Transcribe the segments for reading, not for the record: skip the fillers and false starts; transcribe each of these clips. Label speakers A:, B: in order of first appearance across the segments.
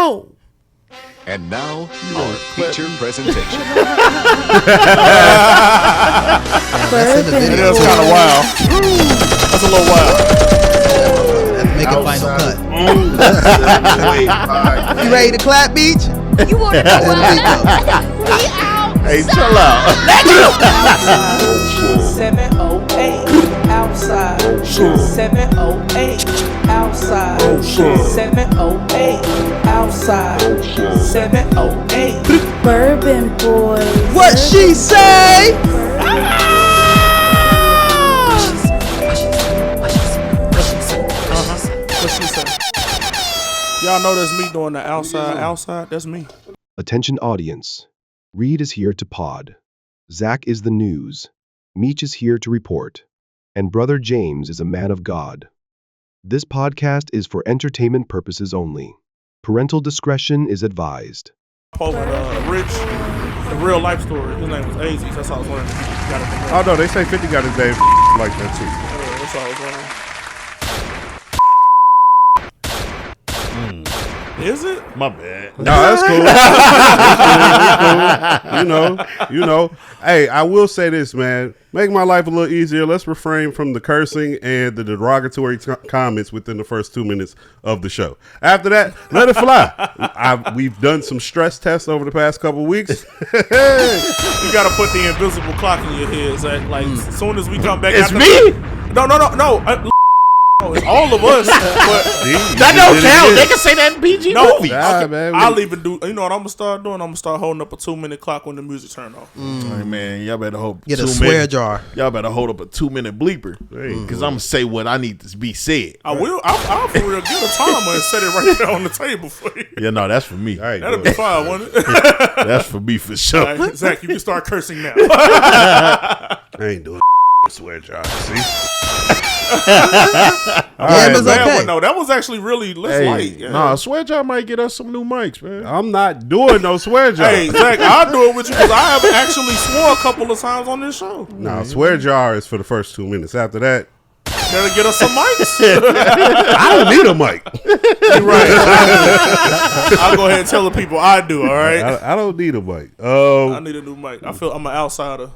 A: go.
B: And now, our feature presentation.
A: It was kind of wild. That's a little wild.
C: Let's make a final cut. You ready to clap, Meech?
D: You want to know what we out.
A: Hey, chill out.
D: Let's go.
E: 708 outside. 708 outside. 708 outside. 708
D: Bourbon boys.
C: What she say?
A: What she said? Y'all know that's me doing the outside. That's me.
F: Attention audience. Reed is here to pod. Zach is the news. Meech is here to report. And Brother James is a man of God. This podcast is for entertainment purposes only. Parental discretion is advised.
A: Posting Rich, the real life story. His name was Aziz. That's how I was learning.
G: Oh no, they say 50 got his name like that too.
A: That's how I was learning. Is it?
H: My bad.
G: No, that's cool. That's cool. You know. Hey, I will say this, man. Make my life a little easier. Let's refrain from the cursing and the derogatory comments within the first 2 minutes of the show. After that, let it fly. We've done some stress tests over the past couple weeks.
A: You gotta put the invisible clock in your head, Zach. Like as soon as we come back,
H: It's me.
A: No. It's all of us. But
H: That don't count. They can say that in PG movies.
G: Nah, man,
A: I'll even do. You know what I'm gonna start doing? I'm gonna start holding up a 2-minute clock when the music turn off.
H: Hey, man, y'all better hold.
C: Get a swear jar.
H: Y'all better hold up a 2-minute bleeper because I'm gonna say what I need to be said.
A: I will. I'll for real get a timer and set it right there on the table for you.
H: Yeah, no, that's for me.
A: That'll be fine, won't it?
H: That's for me for sure.
A: All right, Zach, you can start cursing now.
G: I ain't doing swear jar. See?
C: Yeah, but okay.
A: No, that was actually really light. Yeah.
H: Nah, swear y'all might get us some new mics, man.
G: I'm not doing no swear jar.
A: Hey, Zach, I'll do it with you because I have actually swore a couple of times on this show.
G: No, swear jar is for the first 2 minutes. After that,
A: Gotta get us some mics.
G: I don't need a mic.
A: You're right. I'll go ahead and tell the people I do, all right?
G: I don't need a mic.
A: I need a new mic. I feel I'm an outsider.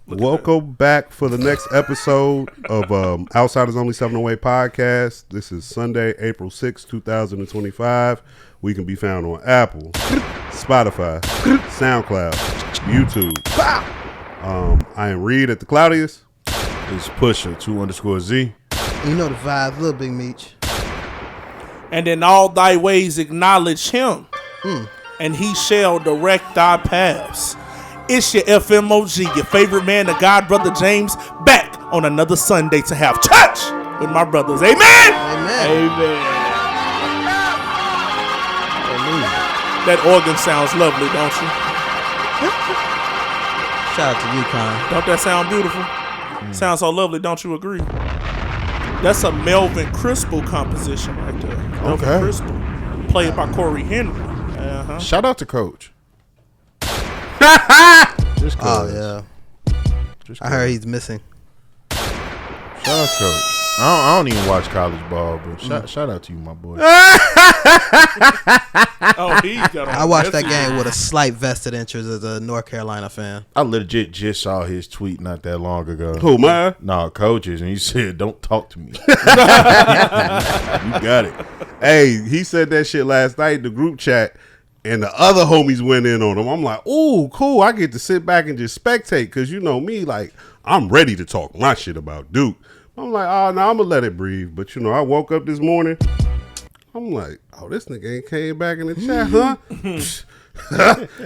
G: Welcome back for the next episode of Outsiders Only 708 podcast. This is Sunday, April 6, 2025. We can be found on Apple, Spotify, SoundCloud, YouTube. I am Reed at the Cloudiest.
H: It's Pusher 2_Z.
C: You know the vibes, little Big Meech.
A: And in all thy ways acknowledge him, and he shall direct thy paths. It's your FMOG, your favorite man, the God, Brother James, back on another Sunday to have church with my brothers. Amen.
C: Amen.
A: That organ sounds lovely, don't you?
C: Shout out to you, Kanan.
A: Don't that sound beautiful? Sounds so lovely, don't you agree? That's a Melvin Crispell composition right there. Melvin Crispell, played by Corey Henry.
H: Shout out to Coach.
C: Oh, yeah. I heard he's missing.
H: Shout out to Coach. I don't even watch college ball, but shout out to you, my boy.
C: I watched that game with a slight vested interest as a North Carolina fan.
H: I legit just saw his tweet not that long ago.
G: Who, mine?
H: No, Coach's, and he said, "Don't talk to me." You got it.
G: Hey, he said that shit last night in the group chat, and the other homies went in on him. I'm like, ooh, cool. I get to sit back and just spectate because you know me, like, I'm ready to talk my shit about Duke. I'm like, oh, no, I'm going to let it breathe. But, you know, I woke up this morning. I'm like, oh, this nigga ain't came back in the chat, huh?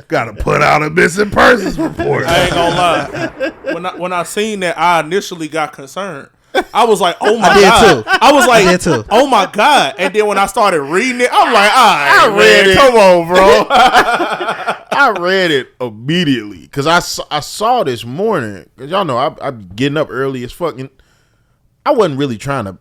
G: Got to put out a missing persons report.
A: I ain't gonna lie. When I seen that, I initially got concerned. I was like, oh my God. I was like, oh my God. And then when I started reading it, I'm like, all right,
H: I read it.
A: Come on, bro.
H: I read it immediately because I saw this morning. Because y'all know I'm getting up early as fucking. I wasn't really trying to.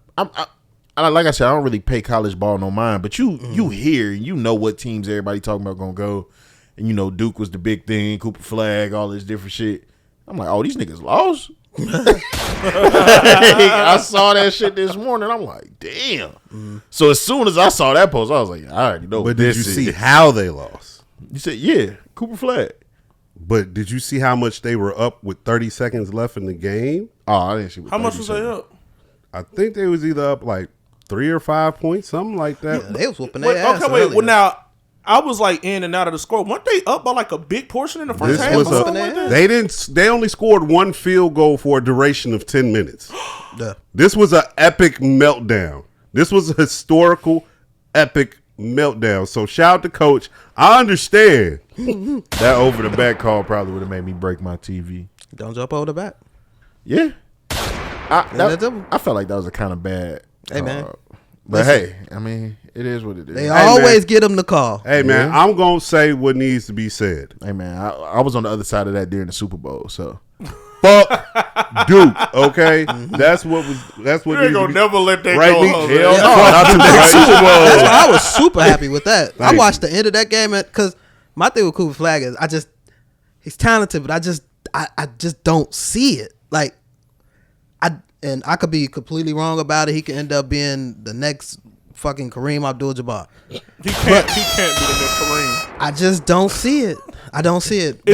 H: Like I said, I don't really pay college ball no mind. But you hear, you know what teams everybody talking about gonna go, and you know Duke was the big thing, Cooper Flag, all this different shit. I'm like, oh, these niggas lost. I saw that shit this morning. I'm like, damn. So as soon as I saw that post, I was like, I already know.
G: But did you see how they lost?
H: You said, yeah, Cooper Flag.
G: But did you see how much they were up with 30 seconds left in the game?
H: Oh, I didn't see.
A: How much was they up?
G: I think they was either up like 3 or 5 points, something like that.
C: Yeah, they was whooping their ass.
A: Okay, wait.
C: earlier.
A: Well, now I was like in and out of the score. Weren't they up by like a big portion in the first half?
G: They only scored one field goal for a duration of 10 minutes.
C: Yeah.
G: This was an epic meltdown. This was a historical epic meltdown. So shout out to coach. I understand.
H: That over the back call probably would have made me break my TV.
C: Don't jump over the back.
H: Yeah. I felt like that was a kind of bad.
C: Hey, man.
H: But hey, I mean, it is what it is.
C: They always get them the call.
G: Hey, man, I'm going to say what needs to be said.
H: Hey, man, I was on the other side of that during the Super Bowl, so.
G: Fuck Duke, okay? That's what
A: You ain't gonna never let that
G: right,
A: go.
G: Hell,
H: not to the Super Bowl.
C: That's why I was super happy with that. I watched the end of that game because my thing with Cooper Flag is he's talented, but I just don't see it. Like I could be completely wrong about it. He could end up being the next fucking Kareem Abdul-Jabbar.
A: He can't be the next Kareem.
C: I just don't see it. I don't see it.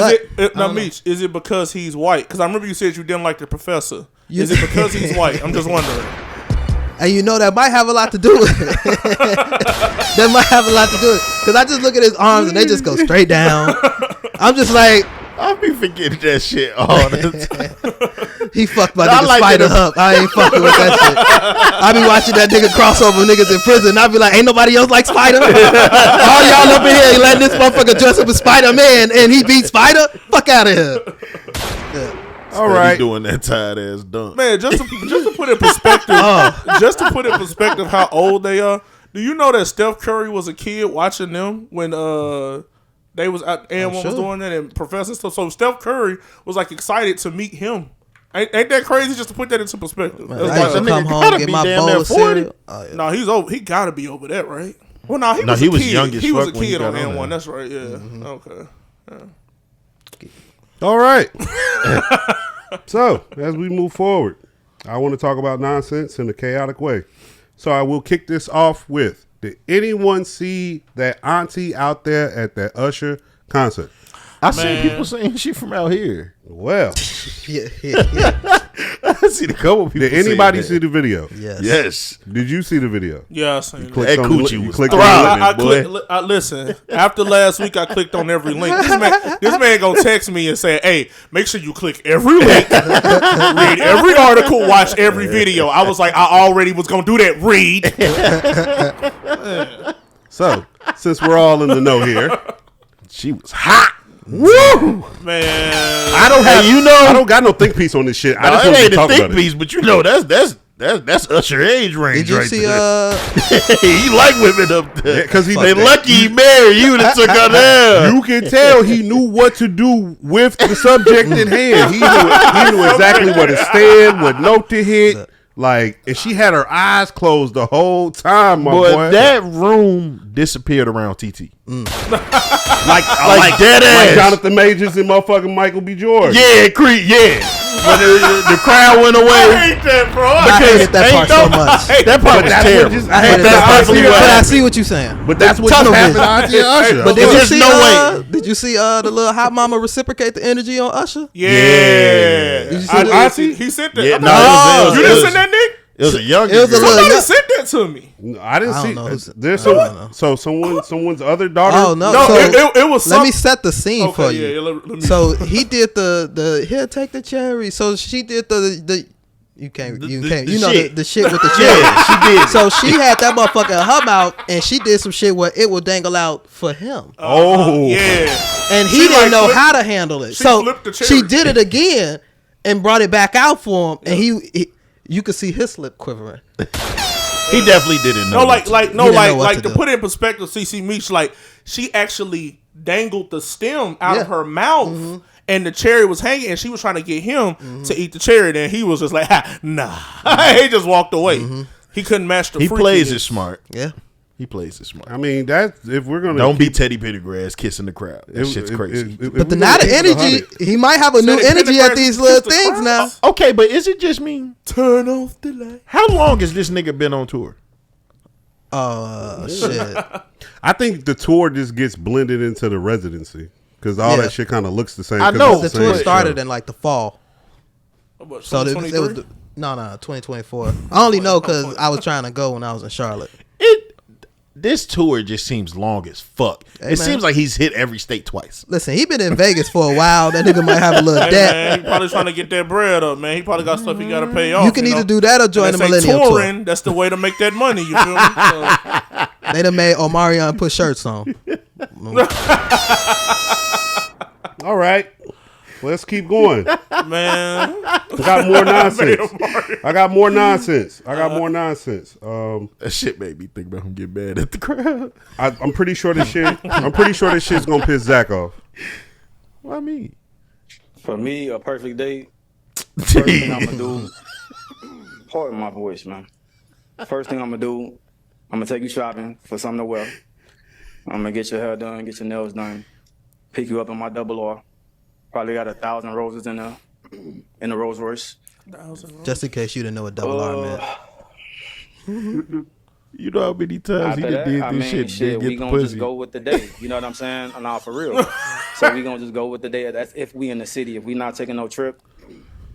A: Meech, is it because he's white? Because I remember you said you didn't like the professor. Is it because he's white? I'm just wondering.
C: And you know that might have a lot to do with it. That might have a lot to do with it. Because I just look at his arms and they just go straight down. I'm just like,
H: I'll be forgetting that shit all the time.
C: He fucked my nigga like Spider up. I ain't fucking with that shit. I be watching that nigga crossover niggas in prison. I be like, ain't nobody else like Spider? All y'all up in here letting this motherfucker dress up as Spider-Man and he beat Spider? Fuck out of here. Yeah.
H: All right, doing that tired ass dunk,
A: man. Just to put in perspective, how old they are. Do you know that Steph Curry was a kid watching them when they was at was doing that and professor stuff? So Steph Curry was like excited to meet him. Ain't that crazy? Just to put that into perspective.
C: Man, I used to come home and get my bowl of cereal.
A: No, he's over. He gotta be over that, right? Well, no, he was youngest. He was a kid on N1. That's right. Yeah. Mm-hmm. Okay. Yeah.
G: All right. So, as we move forward, I want to talk about nonsense in a chaotic way. So, I will kick this off with, did anyone see that auntie out there at that Usher concert?
H: I seen people saying she from out here.
G: Well.
C: yeah.
H: I seen a couple people.
G: Did anybody see the video?
H: Yes.
G: Did you see the video?
A: Yeah, I seen it.
H: That coochie was
A: thriving, listen, after last week, I clicked on every link. This man gonna text me and say, hey, make sure you click every link, read every article, watch every video. I was like, I already was gonna do that. Read.
G: So, since we're all in the know here,
H: she was hot.
G: Woo,
A: man!
G: I don't got no think piece on this shit. I just want to talk about it.
H: But you know that's Usher age range.
C: Did you see?
H: He like women up there
G: because
H: they lucky he married you and took her there.
G: You can tell he knew what to do with the subject in hand. He knew exactly where to stand, what note to hit. Like, and she had her eyes closed the whole time, my boy.
H: That room disappeared around TT.
G: Like
H: dead ass.
G: Like Jonathan Majors and motherfucking Michael B. Jordan.
H: Yeah, when the crowd went away.
A: I hate that, bro.
C: I hated that part so much.
H: That part was terrible.
C: I hated that part. But I see what you're saying.
G: But that's what happened to Auntie Usher.
C: But did you see the little hot mama reciprocate the energy on Usher?
A: Yeah.
C: Did you see
A: he sent that.
H: Yeah,
A: you didn't send that, Nick?
H: It was a young.
A: Somebody sent that to me.
G: No, I didn't see.
C: Know.
G: There's someone's other daughter.
C: Oh no!
A: It was.
C: Let me set the scene for you.
A: Yeah, let me.
C: So he did the here, take the cherry. So she did the you can't you know the shit with the cherry.
H: Yeah, she did.
C: So she had that motherfucker in her mouth, and she did some shit where it would dangle out for him.
A: Yeah.
C: And he didn't know how to handle it. So she did it again and brought it back out for him, and he you could see his lip quivering.
H: He definitely didn't know.
A: To put it in perspective, CC Meech, like, she actually dangled the stem out of her mouth, and the cherry was hanging, and she was trying to get him to eat the cherry, and he was just like, nah. He just walked away. He couldn't match the
H: He
A: freakiness.
H: plays it smart.
C: Yeah.
H: He plays it smart.
G: I mean, that's if we're gonna
H: Don't be Teddy Pendergrass kissing the crowd. That shit's crazy.
C: But now the energy, he might have a new energy at these little things now.
H: Okay, but is it just me?
A: Turn off the light.
H: How long has this nigga been on tour?
C: Shit.
G: I think the tour just gets blended into the residency because all that shit kind of looks the same.
H: I know.
C: The tour started in like the fall.
A: What,
C: So it was no 2024. I only know because I was trying to go when I was in Charlotte.
H: This tour just seems long as fuck.
C: Hey,
H: it seems like he's hit every state twice.
C: Listen, he been in Vegas for a while. That nigga might have a little
A: Hey,
C: debt.
A: man, he probably trying to get that bread up, man. He probably got stuff he got to pay off.
C: You can either do that or join the Millennium
A: touring,
C: Tour.
A: that's the way to make that money. You feel me? So,
C: They done made Omarion put shirts on.
G: All right, let's keep going.
A: man,
G: I got more nonsense. I got more nonsense.
H: That shit made me think about him getting mad at the crowd.
G: I'm pretty sure this shit. I'm pretty sure this shit's gonna piss Zach off.
H: What I mean?
I: For me, a perfect date. First thing I'm gonna do. Pardon my voice, man. First thing I'm gonna do, I'm gonna take you shopping for something to wear. I'm gonna get your hair done, get your nails done, pick you up in my double R. Probably got 1,000 roses in the Rolls Royce.
C: Just in case you didn't know what double R meant.
H: You know how many times he done did this shit?
I: We gonna just go with the day. You know what I'm saying? Nah, for real. So we gonna just go with the day. That's if we in the city. If we not taking no trip,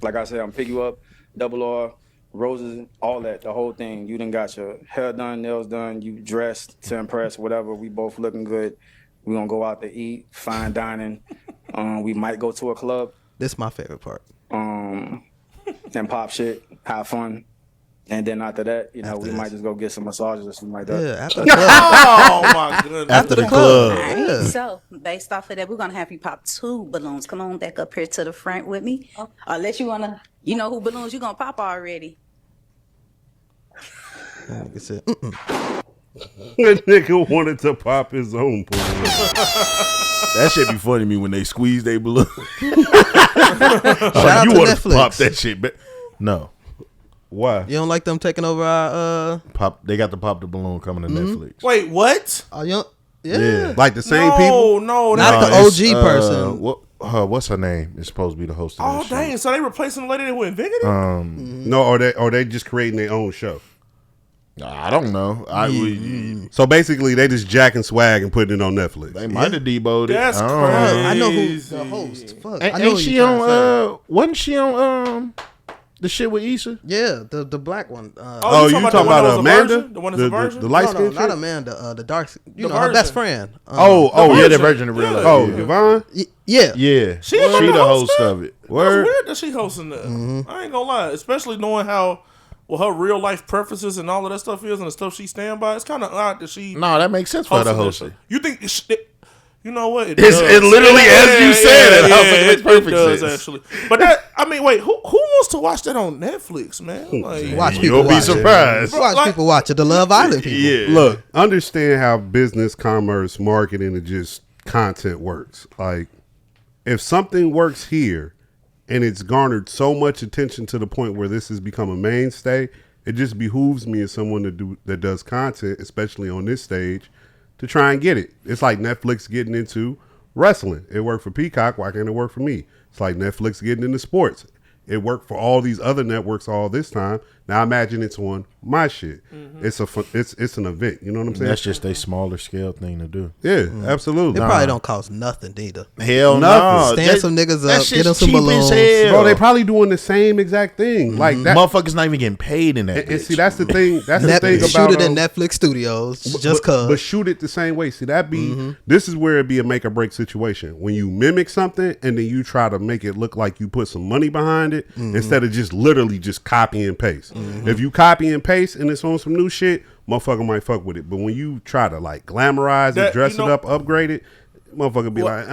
I: like I said, I'm pick you up, double R, roses, all that, the whole thing. You done got your hair done, nails done, you dressed to impress, whatever. We both looking good. We gonna go out to eat, fine dining. We might go to a club.
C: This is my favorite part.
I: And pop shit, have fun. And then after that, we might just go get some massages or something like that.
C: Yeah, after the club.
A: oh my goodness.
H: After the club.
D: All right,
C: Yeah.
D: so based off of that, we're gonna have you pop 2 balloons. Come on back up here to the front with me. Unless you wanna, you know who balloons you gonna pop already.
C: That nigga said,
G: That nigga wanted to pop his own balloon.
H: That shit be funny to me when they squeeze their balloon.
C: Shout out
H: you
C: to
H: wanna
C: Netflix.
H: pop that shit? No.
G: Why?
C: You don't like them taking over our
H: They got the pop the balloon coming to Netflix.
A: Wait, what?
C: yeah.
G: Like the same people?
A: No,
C: Not
A: not
C: the
H: it's,
C: OG person.
H: What's her name? It's supposed to be the host of
A: Oh
H: this
A: dang!
H: shit.
A: So they replacing the lady that went vegan?
G: No, or they just creating their own show.
H: I don't know.
G: So basically, they just jacking swag and putting it on Netflix.
H: They might have deboed it.
A: That's
H: I don't know.
A: crazy.
C: I know who the host. Fuck. I know
H: Ain't
C: who
H: she
C: you trying to say.
H: on? Wasn't she on the shit with Issa?
C: Yeah, the black one.
G: Oh, you talking about Amanda?
A: The one that's a virgin?
G: The light
C: No,
G: skin
C: not Amanda. The dark. You
A: The
C: know, her
A: virgin.
C: best friend.
H: Yeah, the Virgin of Real Life.
G: Oh,
H: yeah.
G: Yvonne?
C: Yeah.
H: Yeah,
A: She
H: she
A: the
H: the
A: host
H: host
A: there?
H: of it.
A: It's
H: Word.
A: weird that she hosting that. I ain't gonna lie, especially knowing how her real life preferences and all of that stuff is, and the stuff she stand by. It's kind of odd that she.
H: No, that makes sense for her to host
A: hosting
H: it.
A: this. You think? You know what?
H: It literally, as you said it, I was like, it makes perfect
A: does,
H: sense.
A: actually. But that, I mean, wait, who wants to watch that on Netflix, man? Like,
C: Watch people
H: You'll be
C: watch it.
H: surprised.
C: Watch
A: Like-
C: people watch it. The Love Island people.
H: Yeah.
G: Look, understand how business, commerce, marketing, and just content works. Like, if something works here and it's garnered so much attention to the point where this has become a mainstay, it just behooves me as someone that does content, especially on this stage, to try and get it. It's like Netflix getting into wrestling. It worked for Peacock. Why can't it work for me? It's like Netflix getting into sports. It worked for all these other networks all this time. Now imagine it's on my shit. It's an event. You know what I'm saying?
H: That's just a smaller scale thing to do.
G: Yeah, absolutely.
C: It probably don't cost nothing either.
H: Hell
G: Nothing.
H: no.
C: Stand some niggas up, get them some
H: cheap as
C: balloons.
H: hell.
G: Bro, they probably doing the same exact thing. Like that.
H: Motherfuckers not even getting paid in that.
G: And
H: bitch.
G: see, that's the thing. That's the thing
C: Shoot
G: about
C: it in Netflix studios just
G: but
C: cause.
G: shoot it the same way. See, that be this is where it be a make or break situation. When you mimic something and then you try to make it look like you put some money behind it instead of just literally just copy and paste. If you copy and paste and it's on some new shit, motherfucker might fuck with it. But when you try to like glamorize
A: That,
G: it, dress
A: you know-
G: it up, upgrade it, motherfucker be like,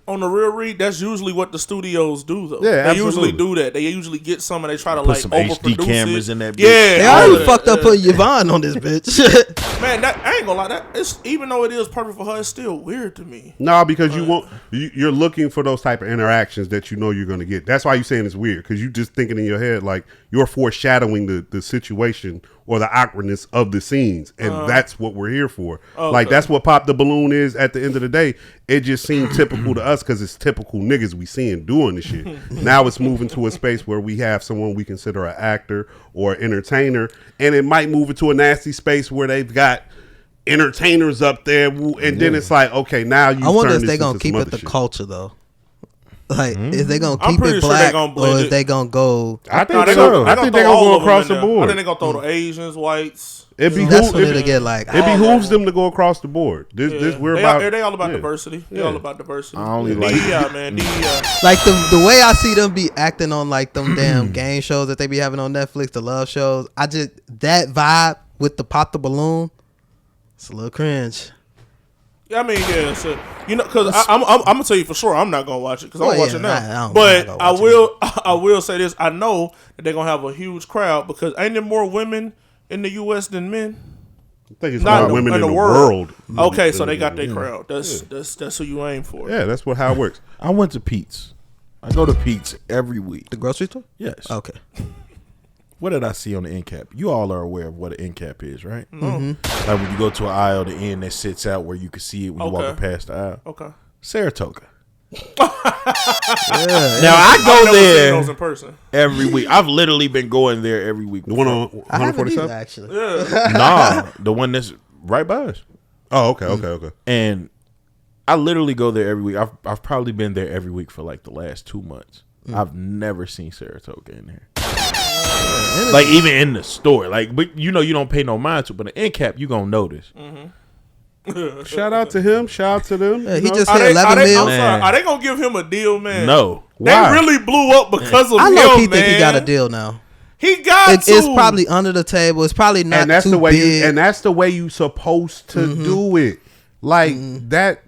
A: on the real read, that's usually what the studios do, though.
G: Yeah,
A: they
G: absolutely.
A: usually do that. They usually get some and they try to
H: Put
A: like
H: some HD
A: overproduce
H: cameras
A: it.
H: in that bitch.
A: Yeah,
C: They
A: all
C: already
A: that,
C: fucked up putting Yvonne on this bitch.
A: Man, that I ain't gonna lie. That it's even though it is perfect for her, it's still weird to me.
G: no, because you're looking for those type of interactions that you know you're going to get. That's why you're saying it's weird, because you just thinking in your head like you're foreshadowing the situation or the awkwardness of the scenes, and that's what we're here for.
A: Okay.
G: Like that's what Pop the Balloon is. At the end of the day, it just seemed typical to us because it's typical niggas we seeing doing this shit. Now it's moving to a space where we have someone we consider an actor or entertainer, and it might move into a nasty space where they've got entertainers up there, and then it's like, okay, now you.
C: I wonder if
G: turn
C: they
G: this
C: gonna
G: into
C: keep
G: some
C: it
G: other
C: the
G: shit.
C: culture though. Like, is they gonna
A: I'm
C: keep
A: pretty
C: it
A: sure they
C: black,
A: gonna blend
C: or is
A: it.
C: they gonna go?
G: I think
A: No, they
G: so.
A: gonna,
G: I think
A: throw
G: they're
A: all
G: gonna
A: of
G: go
A: them
G: across
A: in
G: the
A: there.
G: board.
A: I think they're gonna throw the Asians, whites.
G: It
C: That's when it'll get like.
G: It behooves them to go across the board. This we're
A: They all about
G: yeah.
A: diversity. They all about diversity.
H: I only like-
A: DEI, man. DEI.
C: Like the way I see them be acting on like them damn game shows that they be having on Netflix, the love shows. I just that vibe with the Pop the Balloon. It's a little cringe.
A: Yeah, I mean, yeah. So, you know, because I'm gonna tell you for sure, I'm not gonna watch it because I'm
C: Well,
A: watching
C: yeah,
A: now.
C: I'm
A: But
C: not
A: I
C: gonna
A: will. I will say this. I know that they're gonna have a huge crowd because ain't there more women in the U.S. than men?
G: I think it's
A: Not
G: more women in the world.
A: Okay, so they got their crowd. That's who you aim for.
G: Yeah, that's how it works.
H: I went to Pete's. I go to Pete's every week.
C: The grocery store?
H: Yes.
C: Okay.
H: What did I see on the end cap? You all are aware of what an end cap is, right? Mm-hmm. Like when you go to an aisle, the end that sits out where you can see it when you're walking past the aisle.
A: Okay.
H: Saratoga.
C: Yeah.
H: Now I
A: I've
H: go
A: never seen
H: there
A: those in person.
H: every week. I've literally been going there every week.
G: The one on
C: I haven't either,
G: 147?
C: actually.
H: Nah, the one that's right by us.
G: Oh, okay.
H: And I literally go there every week. I've probably been there every week for like the last 2 months. I've never seen Saratoga in there. Like even in the store, like, but you know you don't pay no mind to, but an end cap you gonna notice.
G: Shout out to him. Shout out to them.
C: Yeah,
G: you
C: he
G: know?
C: just
A: Are
C: hit
A: they,
C: 11
A: are, they,
C: mil.
A: I'm
H: Man.
A: sorry, are they gonna give him a deal, man?
H: No,
A: They
H: why?
A: really blew up because of
C: I
A: him,
C: low key
A: man.
C: think he got a deal now.
A: He got to.
C: It's probably under the table. It's probably not
G: and that's
C: too
G: the way
C: big.
G: and that's the way you supposed to do it. Like that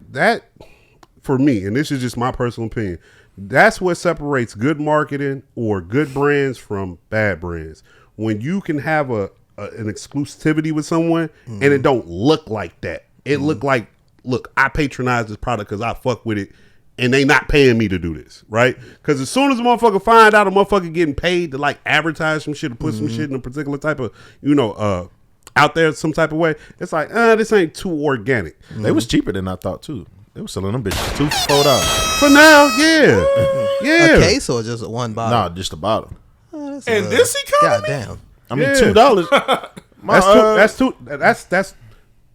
G: for me, and this is just my personal opinion. That's what separates good marketing or good brands from bad brands. When you can have an exclusivity with someone and it don't look like that. It look like, look, I patronize this product because I fuck with it, and they not paying me to do this, right? Because as soon as a motherfucker find out a motherfucker getting paid to like advertise some shit or put some shit in a particular type of, out there some type of way, it's like, this ain't too organic.
H: They was cheaper than I thought too. They was selling them bitches $2 for $4.
G: For now, yeah. Yeah.
C: A case or just one bottle?
H: Nah, just the bottle.
C: Oh, that's
A: In
C: a-
A: this economy?
C: Goddamn.
H: I mean
G: Yeah.
H: $2.
G: That's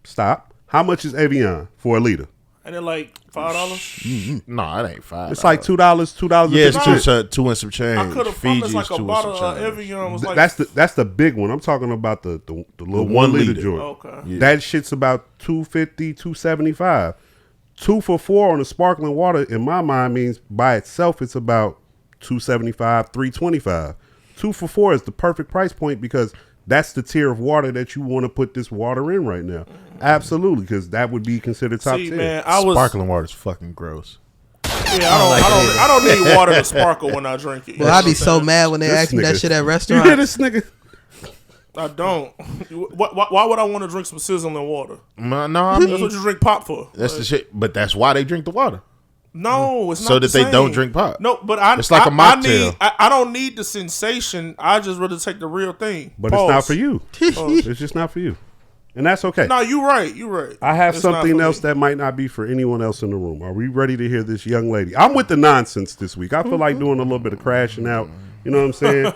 G: stop. How much is Evian for a liter?
A: And then like $5.
H: No, it ain't $5.
G: It's like $2.
H: Yeah, it's
A: $2.
H: two and some change.
A: I could have
H: Fiji's
A: promised like a
H: 2 and
A: bottle
H: some
A: of
H: change.
A: Evian was like
G: That's the big one. I'm talking about the little
H: 1
G: 1 liter
H: liter.
G: joint.
A: Okay.
H: Yeah.
G: That shit's about $2.50, $2.75. 2 for $4 on the sparkling water in my mind means by itself it's about $2.75, $3.25. 2 for $4 is the perfect price point because that's the tier of water that you want to put this water in right now. Absolutely, because that would be considered top
A: See,
G: tier.
A: man, I was
H: Sparkling water is fucking gross.
A: I don't need water to sparkle when I drink it.
C: Well, I'd be so mad when they
G: This
C: ask me that
G: nigga.
C: shit at
G: You
C: restaurants.
G: hear this nigga?
A: I don't. Why would I want to drink some sizzling water?
H: No, I
A: That's
H: mean
A: what you drink pop for.
H: that's the shit. But that's why they drink the water.
A: No, it's not.
H: So
A: the
H: that they
A: same.
H: don't drink pop.
A: No, but
H: It's like a mocktail.
A: I don't need the sensation. I just rather take the real thing.
G: But it's not for you. It's just not for you. And that's okay.
A: No, you're right. You're right.
G: I have
A: It's not
G: something
A: for
G: else
A: me.
G: that might not be for anyone else in the room. Are we ready to hear this young lady? I'm with the nonsense this week. I feel like doing a little bit of crashing out. You know what I'm saying?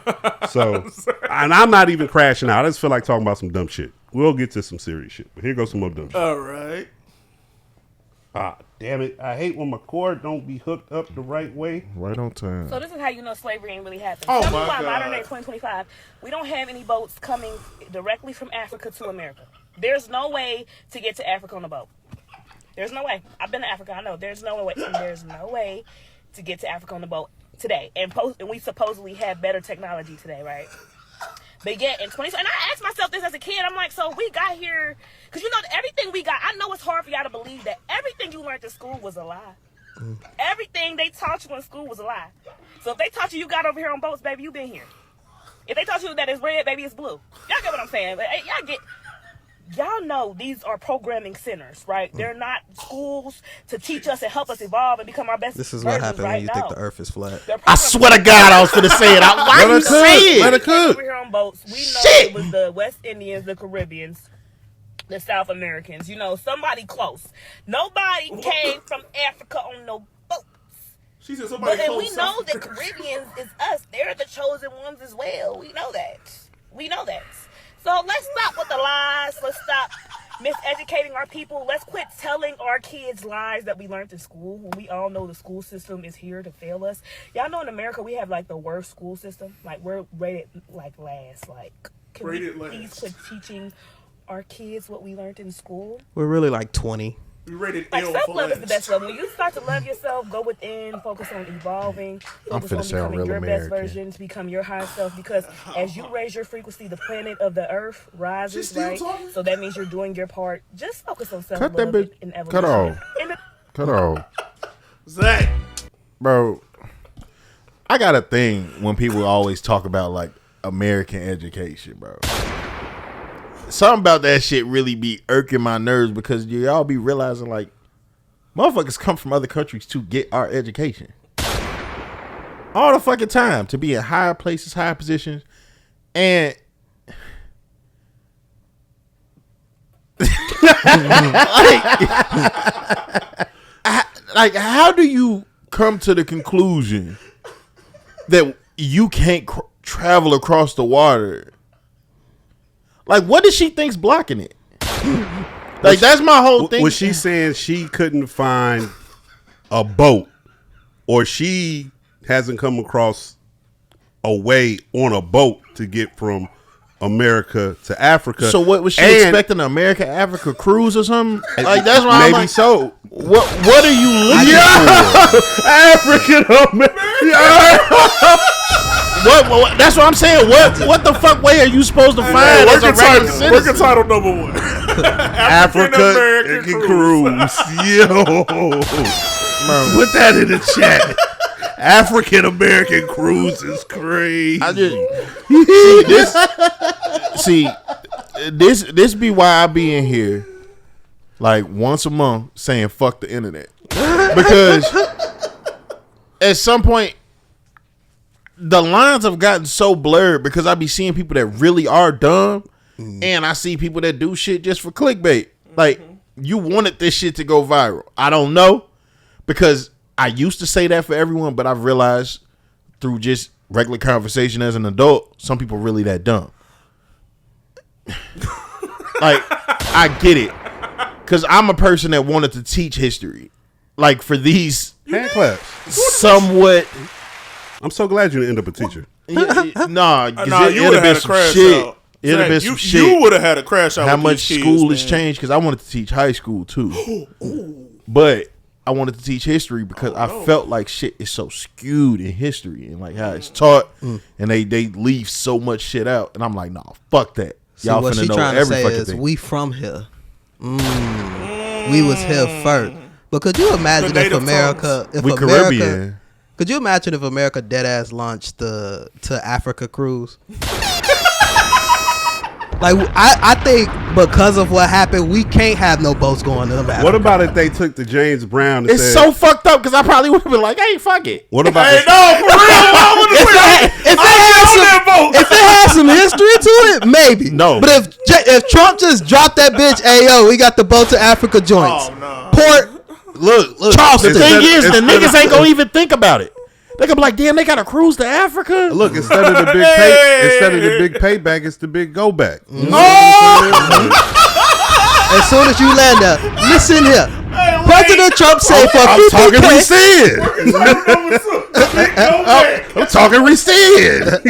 G: So, and I'm not even crashing out. I just feel like talking about some dumb shit. We'll get to some serious shit. But here goes some more dumb shit.
A: All right.
G: Ah, damn it. I hate when my cord don't be hooked up the right way.
H: Right on time.
J: So this is how you know slavery ain't really happened.
A: Oh,
J: Tell me
A: my
J: why
A: God.
J: modern day 2025, we don't have any boats coming directly from Africa to America. There's no way to get to Africa on a boat. There's no way. I've been to Africa. I know. There's no way. There's no way to get to Africa on a boat today. And we supposedly have better technology today, right? But yet in 20, and I asked myself this as a kid. I'm like, so we got here because everything we got. I know it's hard for y'all to believe that everything you learned in school was a lie. Everything they taught you in school was a lie. So if they taught you got over here on boats, baby, you been here. If they taught you that it's red, baby, it's blue. Y'all get what I'm saying? Y'all get. y'all know these are programming centers, right? They're not schools to teach us and help us evolve and become our best.
C: This is what
J: versions,
C: happens
J: right?
C: when you think
J: No.
C: the Earth is flat.
H: I swear to God, I was finna say it. Why you say
G: Let
H: it?
G: it cook.
J: Over here on boats, we know it was the West Indians, the Caribbeans, the South Americans. You know, somebody close. Nobody came from Africa on no boats.
A: She said somebody
J: But
A: close
J: we know
A: South
J: the Caribbeans is us. They're the chosen ones as well. We know that. We know that. So let's stop with the lies. Let's stop miseducating our people. Let's quit telling our kids lies that we learned in school when we all know the school system is here to fail us. Y'all know in America we have like the worst school system. Like we're rated like last. Like can
A: Rated
J: we please
A: last.
J: quit teaching our kids what we learned in school?
C: We're really like 20.
A: We rated
J: Like
A: L for
J: self-love is the
A: last.
J: best love. When you start to love yourself, go within, focus on evolving,
H: I'm
J: focus
H: finna
J: on
H: sound
J: becoming
H: real
J: your best
H: American.
J: version, to become your high self. Because as you raise your frequency, the planet of the Earth rises,
A: still
J: right?
A: talking?
J: So that means you're doing your part. Just focus on
H: Cut
J: self-love
H: that bitch.
J: and evolution.
H: Cut off.
J: And
H: Cut off.
A: Zach.
H: Bro, I got a thing when people always talk about like American education, bro. Something about that shit really be irking my nerves because y'all be realizing like motherfuckers come from other countries to get our education. All the fucking time to be in higher places, higher positions. And like how do you come to the conclusion that you can't travel across the water? Like, what does she think's blocking it? Like, that's my whole thing.
G: Was she saying she couldn't find a boat, or she hasn't come across a way on a boat to get from America to Africa?
H: So what was she expecting? An America-Africa cruise or something? Like, that's why I'm
G: maybe
H: like,
G: so.
H: What are you looking for?
G: African American.
H: What? That's what I'm saying. What the fuck way are you supposed to find as a regular citizen?
A: Working title number one.
G: Africa
A: African-American
G: cruise. Yo. Put that in the chat. African American cruise is crazy.
H: I just this be why I be in here like once a month saying fuck the internet, because at some point the lines have gotten so blurred because I be seeing people that really are dumb and I see people that do shit just for clickbait. Like, you wanted this shit to go viral. I don't know, because I used to say that for everyone, but I've realized through just regular conversation as an adult, some people really that dumb. Like, I get it, because I'm a person that wanted to teach history. Like, for these
G: hand claps,
H: somewhat.
G: I'm so glad you didn't end up a teacher.
A: Nah, you would have had a crash out.
H: It'd have been some shit.
A: You would have had a crash out.
H: How
A: with
H: much
A: these
H: school
A: kids,
H: has changed? Because I wanted to teach high school too, but I wanted to teach history because I felt like shit is so skewed in history and like how it's taught, and they leave so much shit out, and I'm like, nah, fuck that. Y'all
C: what
H: finna
C: she
H: know
C: trying to
H: every
C: say
H: fucking
C: is
H: thing.
C: we from here. We was here first. But could you imagine if America,
H: Caribbean.
C: Could you imagine if America dead ass launched the to Africa cruise? Like, I think because of what happened, we can't have no boats going to Africa.
G: What about if they took the James Brown? And
H: It's
G: said,
H: so fucked up because I probably would have been like, hey, fuck it.
G: What about?
A: Hey, no, for real.
C: If it had some history to it, maybe.
H: No.
C: But if Trump just dropped that bitch, hey yo, we got the boat to Africa joints.
A: Oh, no.
C: Port.
H: Look.
C: Charleston.
H: The thing is, the
G: instead
H: niggas
G: of-
H: ain't gonna even think about it. They gonna be like, damn, they got a cruise to Africa.
G: Look, instead of the big payback, it's the big go back.
C: As soon as you land there, listen here. President Trump say for
G: I'm talking
C: 50K.
G: rescind. I'm talking rescind.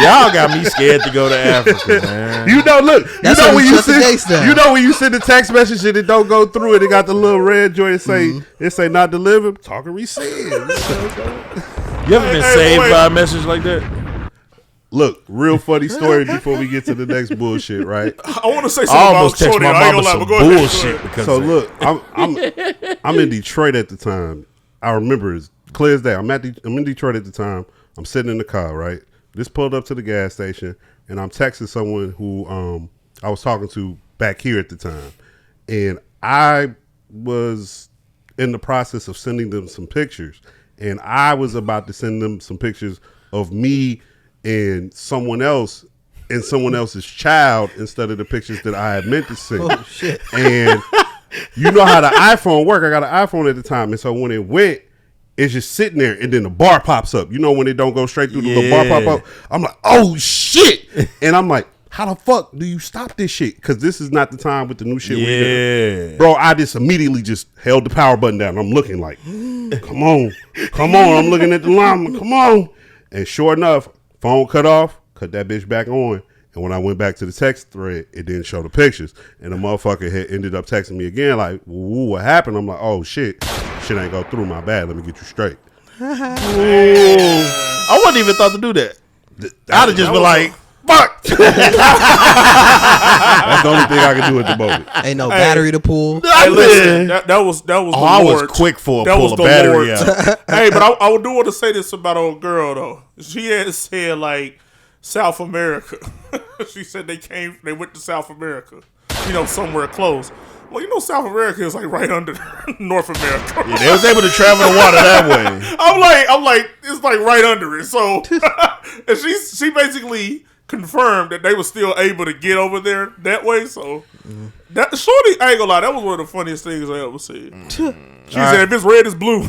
H: Y'all got me scared to go to Africa, man.
G: You know, look.
C: That's
G: you know
C: how
G: when
C: we
G: you
C: shut the gates
G: send.
C: down.
G: You know when you send the text message and it don't go through and it got the little red joint it say not delivered. Talking rescind.
H: You ever been saved
A: wait.
H: by a message like that?
G: Look, real funny story before we get to the next bullshit, right?
A: I want to say
H: I
A: something about
H: almost text
A: Shorty.
H: my
A: I ain't
H: mama
A: gonna lie,
H: some
A: but go ahead.
H: bullshit because
G: So
H: of that.
G: look, I'm in Detroit at the time. I remember it's clear as day. I'm in Detroit at the time. I'm sitting in the car, right? Just pulled up to the gas station, and I'm texting someone who I was talking to back here at the time. And I was in the process of sending them some pictures. And I was about to send them some pictures of me and someone else and someone else's child instead of the pictures that I had meant to send.
C: Oh, shit.
G: And you know how the iPhone work. I got an iPhone at the time. And so when it went, it's just sitting there and then the bar pops up. You know when it don't go straight through, the bar pop up? I'm like, oh, shit. And I'm like, how the fuck do you stop this shit? Because this is not the time with the new shit.
H: Yeah.
G: Bro, I just immediately just held the power button down. I'm looking like, come on. I'm looking at the line. Come on. And sure enough, phone cut off, cut that bitch back on. And when I went back to the text thread, it didn't show the pictures. And the motherfucker had ended up texting me again like, ooh, what happened? I'm like, oh, shit. Shit ain't go through. My bad. Let me get you straight.
H: I wouldn't even thought to do that. I'd have just been like, fuck.
G: That's the only thing I can do at the moment.
C: Ain't no battery to pull.
A: Hey, listen, that was the Lord.
H: I was quick for a pull of battery out.
A: Hey, but I do want to say this about old girl though. She had said like South America. She said they went to South America. You know, somewhere close. Well, you know, South America is like right under North America.
H: Yeah, they was able to travel the water that way.
A: I'm like, it's like right under it. So, and she basically confirmed that they were still able to get over there that way. So, that shorty, I ain't gonna lie, that was one of the funniest things I ever seen. She said, if it's red, it's blue.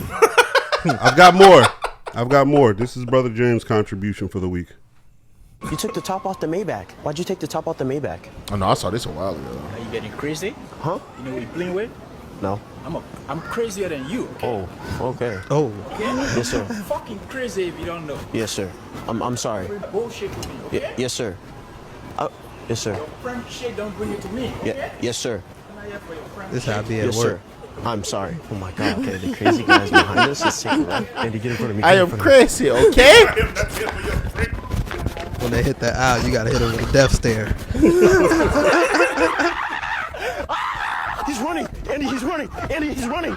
G: I've got more. This is Brother James' contribution for the week.
K: You took the top off the Maybach. Why'd you take the top off the Maybach?
H: Oh no, I saw this a while ago.
L: Are you getting crazy?
K: Huh?
L: You know what you're playing with?
K: No.
L: I'm crazier than you. Okay?
K: Oh, okay.
C: Oh.
L: Okay?
K: Yes, sir.
L: Fucking crazy if you don't know.
K: Yes, sir. I'm sorry.
L: Bullshit with me. Okay?
K: Yes, sir. Yes, sir.
L: Friend shit, don't bring it to me. Okay?
K: Yes, sir.
L: I'm not here for your friend
C: This
L: shit.
C: how I be at
K: Yes,
C: work.
K: sir. I'm sorry. Oh my God. Okay, the crazy guys behind us is sick, right? Andy, get in front of me.
H: I am crazy, okay?
C: When they hit that out, you gotta hit it with a death stare.
K: He's running. Andy, he's running. Andy, he's running.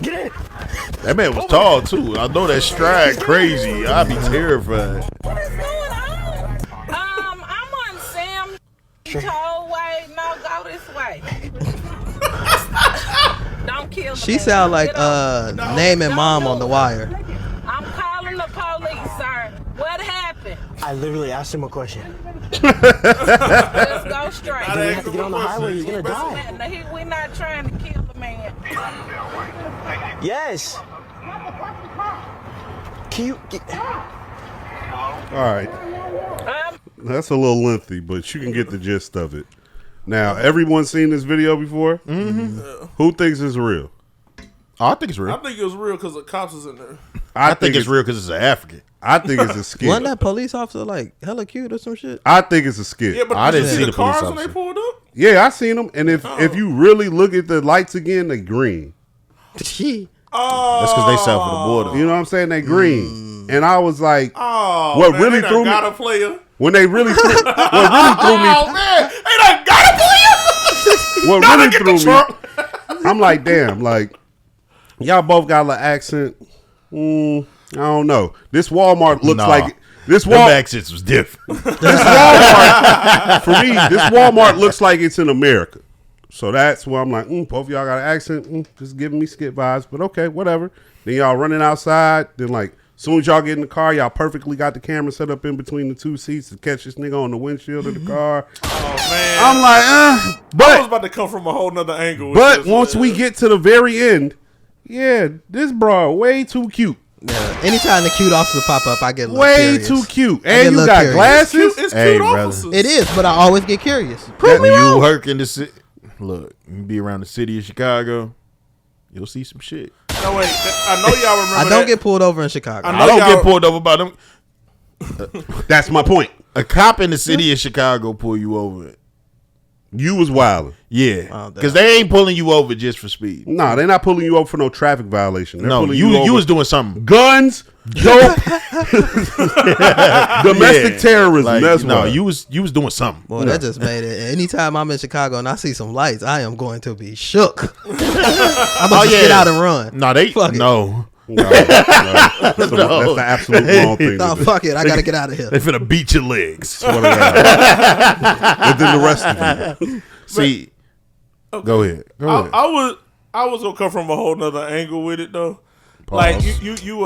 K: Get in.
H: That man was tall too. I know that stride crazy. I'd be terrified.
J: What is going on? I'm on Sam. Tall way. No, go this way. Don't kill the
C: She
J: man.
C: sound like
J: Get off.
C: naming
J: Don't
C: mom
J: do
C: on The
J: it.
C: Wire.
J: I'm calling the police, sir. What happened?
K: I literally asked him a question.
J: Let's go straight.
K: We have to get on the highway. He's gonna die.
J: We're not trying to kill the man.
K: Yes. Can you?
G: All right. That's a little lengthy, but you can get the gist of it. Now, everyone's seen this video before? Mm-hmm. Who thinks it's real?
H: Oh, I think it's real.
A: I think it was real because the cops is in there.
H: I think it's real because it's an African.
G: I think it's a skit.
C: Wasn't that police officer like hella cute or some shit?
G: I think it's a skit.
A: Yeah, but
H: I
A: did
H: didn't
A: you
H: see
A: the
H: the police
A: cars when they
H: officer.
A: pulled up?
G: Yeah, I seen them. And if you really look at the lights again, they green.
H: That's because they south of the border.
G: You know what I'm saying? They green. And I was like,
A: Oh,
G: what
A: man,
G: really
A: they
G: threw me?
A: got a player.
G: When they really threw, what really threw me?
A: Oh man, they done got a player.
G: What
A: Now
G: really
A: they get
G: threw
A: the
G: me?
A: truck.
G: I'm like, damn, like y'all both got a little accent. I don't know. This Walmart looks
H: Nah.
G: like this
H: Them accents was different.
G: This Walmart for me. This Walmart looks like it's in America. So that's why I'm like, both of y'all got an accent. Just giving me skit vibes, but okay, whatever. Then y'all running outside. Then like, as soon as y'all get in the car, y'all perfectly got the camera set up in between the two seats to catch this nigga on the windshield of the car.
A: Oh man,
G: I'm like,
A: I was
G: but
A: about to come from a whole nother angle. with
G: but
A: this,
G: once we get to the very end, yeah, this broad way too cute.
C: Yeah. Anytime the cute officer pop up, I get a little
G: Way
C: curious.
G: too cute.
C: I get
G: And
C: a
G: you
C: little
G: got
C: curious.
G: glasses.
A: It's
H: Hey,
A: cute
H: brother.
A: officers.
C: It is, but I always get curious.
H: That you work in the city. Look, you be around the city of Chicago, you'll see some shit.
A: No wait, I know y'all remember.
C: I don't
A: that.
C: get pulled over in Chicago.
A: I
H: I don't
A: y'all-
H: get pulled over by them.
G: That's my point.
H: A cop in the city of Chicago pull you over.
G: You was wilding.
H: Yeah,
C: Oh,
H: because they ain't pulling you over just for speed.
G: Nah, they're not pulling you over for no traffic violation. They're
H: No,
G: pulling
H: you
G: over
H: was doing something.
G: guns, dope, domestic
H: Yeah.
G: terrorism.
H: Like,
G: that's
H: no,
G: why.
H: you was doing something.
C: Boy, that just made it. Anytime I'm in Chicago and I see some lights, I am going to be shook. I'm gonna just get out and run.
H: No, they
C: Fuck it.
H: no.
G: No. That's the absolute wrong thing.
C: No, fuck it. I gotta get out of here.
H: They finna beat your legs.
G: And then the rest of you.
H: See,
A: Okay.
H: Go ahead.
A: I was gonna come from a whole nother angle with it though.
H: Pause.
A: Like you hey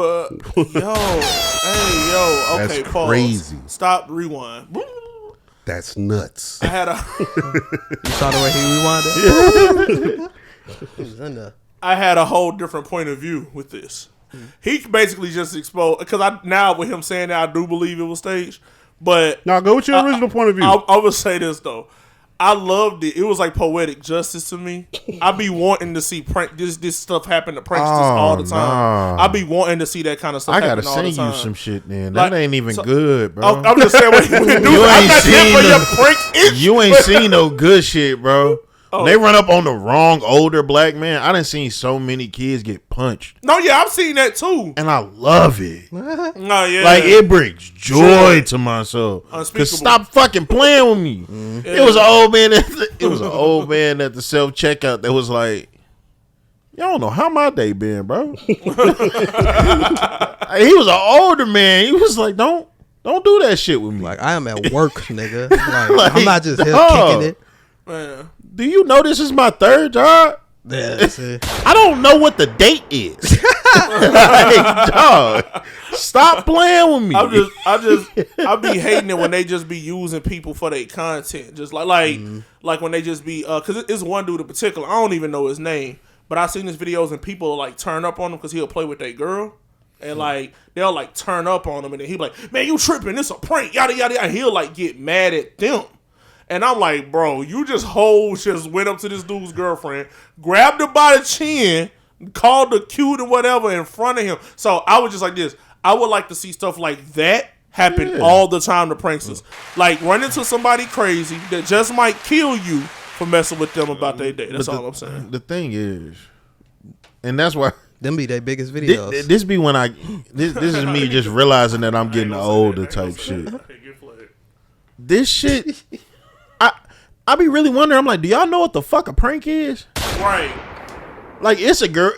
A: yo, okay,
G: That's
A: pause.
G: crazy.
A: Stop, rewind.
G: That's nuts.
A: I had a
C: You saw the way he rewinded? He was in there.
A: I had a whole different point of view with this. He basically just exposed because now with him saying that I do believe it was staged. But
G: now go with your original point of view.
A: I would say this though. I loved it. It was like poetic justice to me. I be wanting to see this stuff happen to pranksters all the time.
H: Nah.
A: I be wanting to see that kind of stuff.
H: I gotta
A: happen all the
H: send
A: time.
H: you some shit, man.
A: Like,
H: That ain't even good, bro.
A: I'm just saying what you can do.
H: You
A: I'm
H: ain't
A: not here for
H: seen
A: your
H: no-
A: prank itch.
H: You ain't seen no good shit, bro.
A: Oh.
H: They run up on the wrong older black man. I done seen so many kids get punched,
A: No, yeah, I've seen that too.
H: and I love it.
A: No, yeah,
H: Like it brings joy to my soul.
A: Unspeakable.
H: Cause stop fucking playing with me. It was an old man. It was an old man at the self checkout that was like, "Y'all don't know how my day been, bro." He was an older man. He was like, "Don't do that shit with me."
C: Like, I am at work, nigga. Like, I'm not just here
H: dog.
C: kicking it.
A: Man.
H: Do you know this is my third job?
C: Yeah, that's it.
H: I don't know what the date is. Like, dog, stop playing with me.
A: I be hating it when they just be using people for their content. Just like when they just be, cause it's one dude in particular. I don't even know his name, but I seen his videos and people like turn up on him cause he'll play with their girl. And like they'll like turn up on him and then he be like, man, you tripping, it's a prank, yada yada yada. And he'll like get mad at them. And I'm like, bro, you just went up to this dude's girlfriend, grabbed her by the chin, called her cute and whatever in front of him. So I was just like this. I would like to see stuff like that happen all the time to pranksters. Like run into somebody crazy that just might kill you for messing with them about their day. That's all I'm saying.
H: The thing is, and that's why
C: Them be their biggest videos.
H: this be when this is me just realizing that I'm getting older type shit. This shit, I be really wondering. I'm like, do y'all know what the fuck a prank is?
A: Right.
H: Like it's a girl.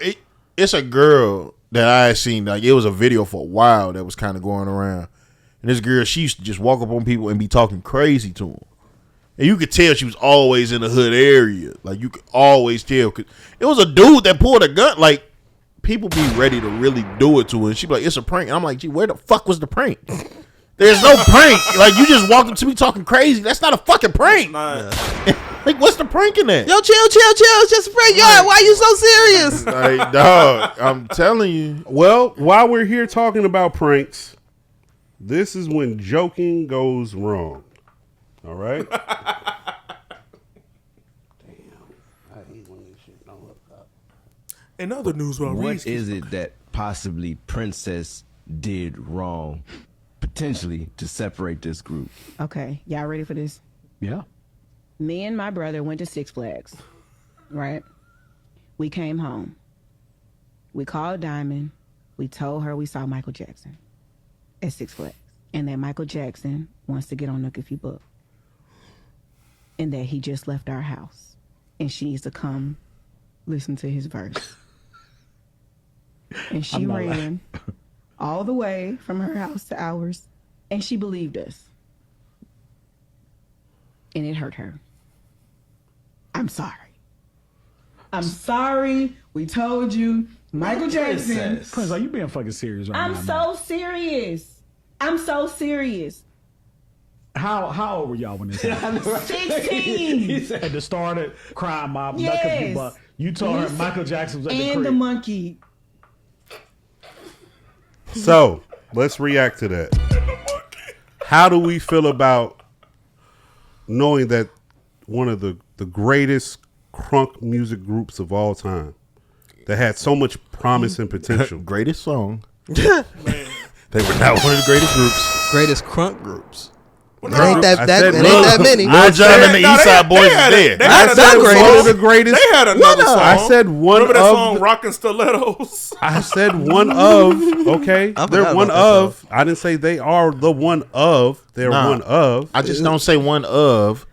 H: It's a girl that I had seen. Like it was a video for a while that was kind of going around. And this girl, she used to just walk up on people and be talking crazy to them. And you could tell she was always in the hood area. Like you could always tell. 'Cause it was a dude that pulled a gun. Like people be ready to really do it to her. And she be like, it's a prank. And I'm like, gee, where the fuck was the prank? There's no prank. Like you just walked up to me talking crazy. That's not a fucking prank. Like what's the prank in that?
C: Yo, chill. It's just a prank. Yo, why you so serious?
H: Like dog, I'm telling you.
G: Well, while we're here talking about pranks, this is when joking goes wrong. All right?
A: In other news,
M: what is it that possibly Princess did wrong, potentially, to separate this group?
N: Okay, y'all ready for this?
M: Yeah.
N: Me and my brother went to Six Flags, right? We came home. We called Diamond. We told her we saw Michael Jackson at Six Flags and that Michael Jackson wants to get on Nook If You Book and that he just left our house and she needs to come listen to his verse. And she ran all the way from her house to ours and she believed us. And it hurt her. I'm sorry. I'm sorry. We told you. Michael Jackson.
L: Prince, are you being fucking serious right
N: I'm
L: now?
N: so serious. I'm so serious.
L: How old were y'all when this happened?
N: 16.
L: At the start of Crime Mob,
N: Yes.
L: you told her Michael Jackson was at the
N: And
L: crib.
N: the monkey.
G: So let's react to that. How do we feel about knowing that one of the greatest crunk music groups of all time that had so much promise and potential?
H: Greatest song. They were not one of the greatest groups.
C: Greatest crunk groups.
A: Well,
C: It ain't that many.
H: Lil Jon and the East Side Boys is there.
C: That's the greatest.
G: One of the greatest.
A: They had another song.
G: I said one
A: Remember that
G: of
A: song, Rockin' Stilettos?
G: I said one of. Okay, they're one of. I didn't say they are the one of. They're one of.
H: I just don't say one of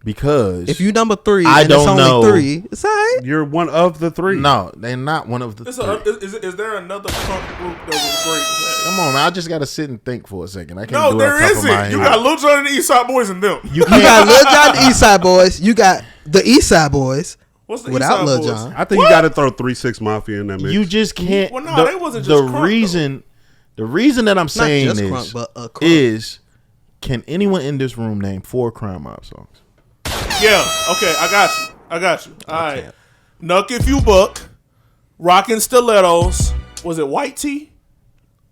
H: Because
C: if you number 3
H: I
C: and
H: don't
C: it's only
H: know.
C: 3, it's all right.
G: You're one of the 3.
H: No, they're not one of the three.
A: Is there another punk group that was great?
H: Come on, man. I just got to sit and think for a second. I can't
A: No,
H: do it
A: there
H: off the top of my
A: isn't. You
H: head.
A: got Lil Jon and the East Side Boys and them.
C: You got Lil Jon and the East Side Boys. You got the East Side Boys.
A: What's the
C: without
A: East Side
C: Lil
A: Boys?
C: Jon.
G: I think you got to throw 3-6 Mafia in that mix.
H: You just can't.
A: Well, no, they wasn't just crunk,
H: the reason that I'm saying
C: just
H: this
C: crunk, but crunk.
H: is, can anyone in this room name 4 Crime Mob songs?
A: Yeah. Okay, I got you. All right. Nuck If You Buck, Rockin' Stilettos. Was it White Tee?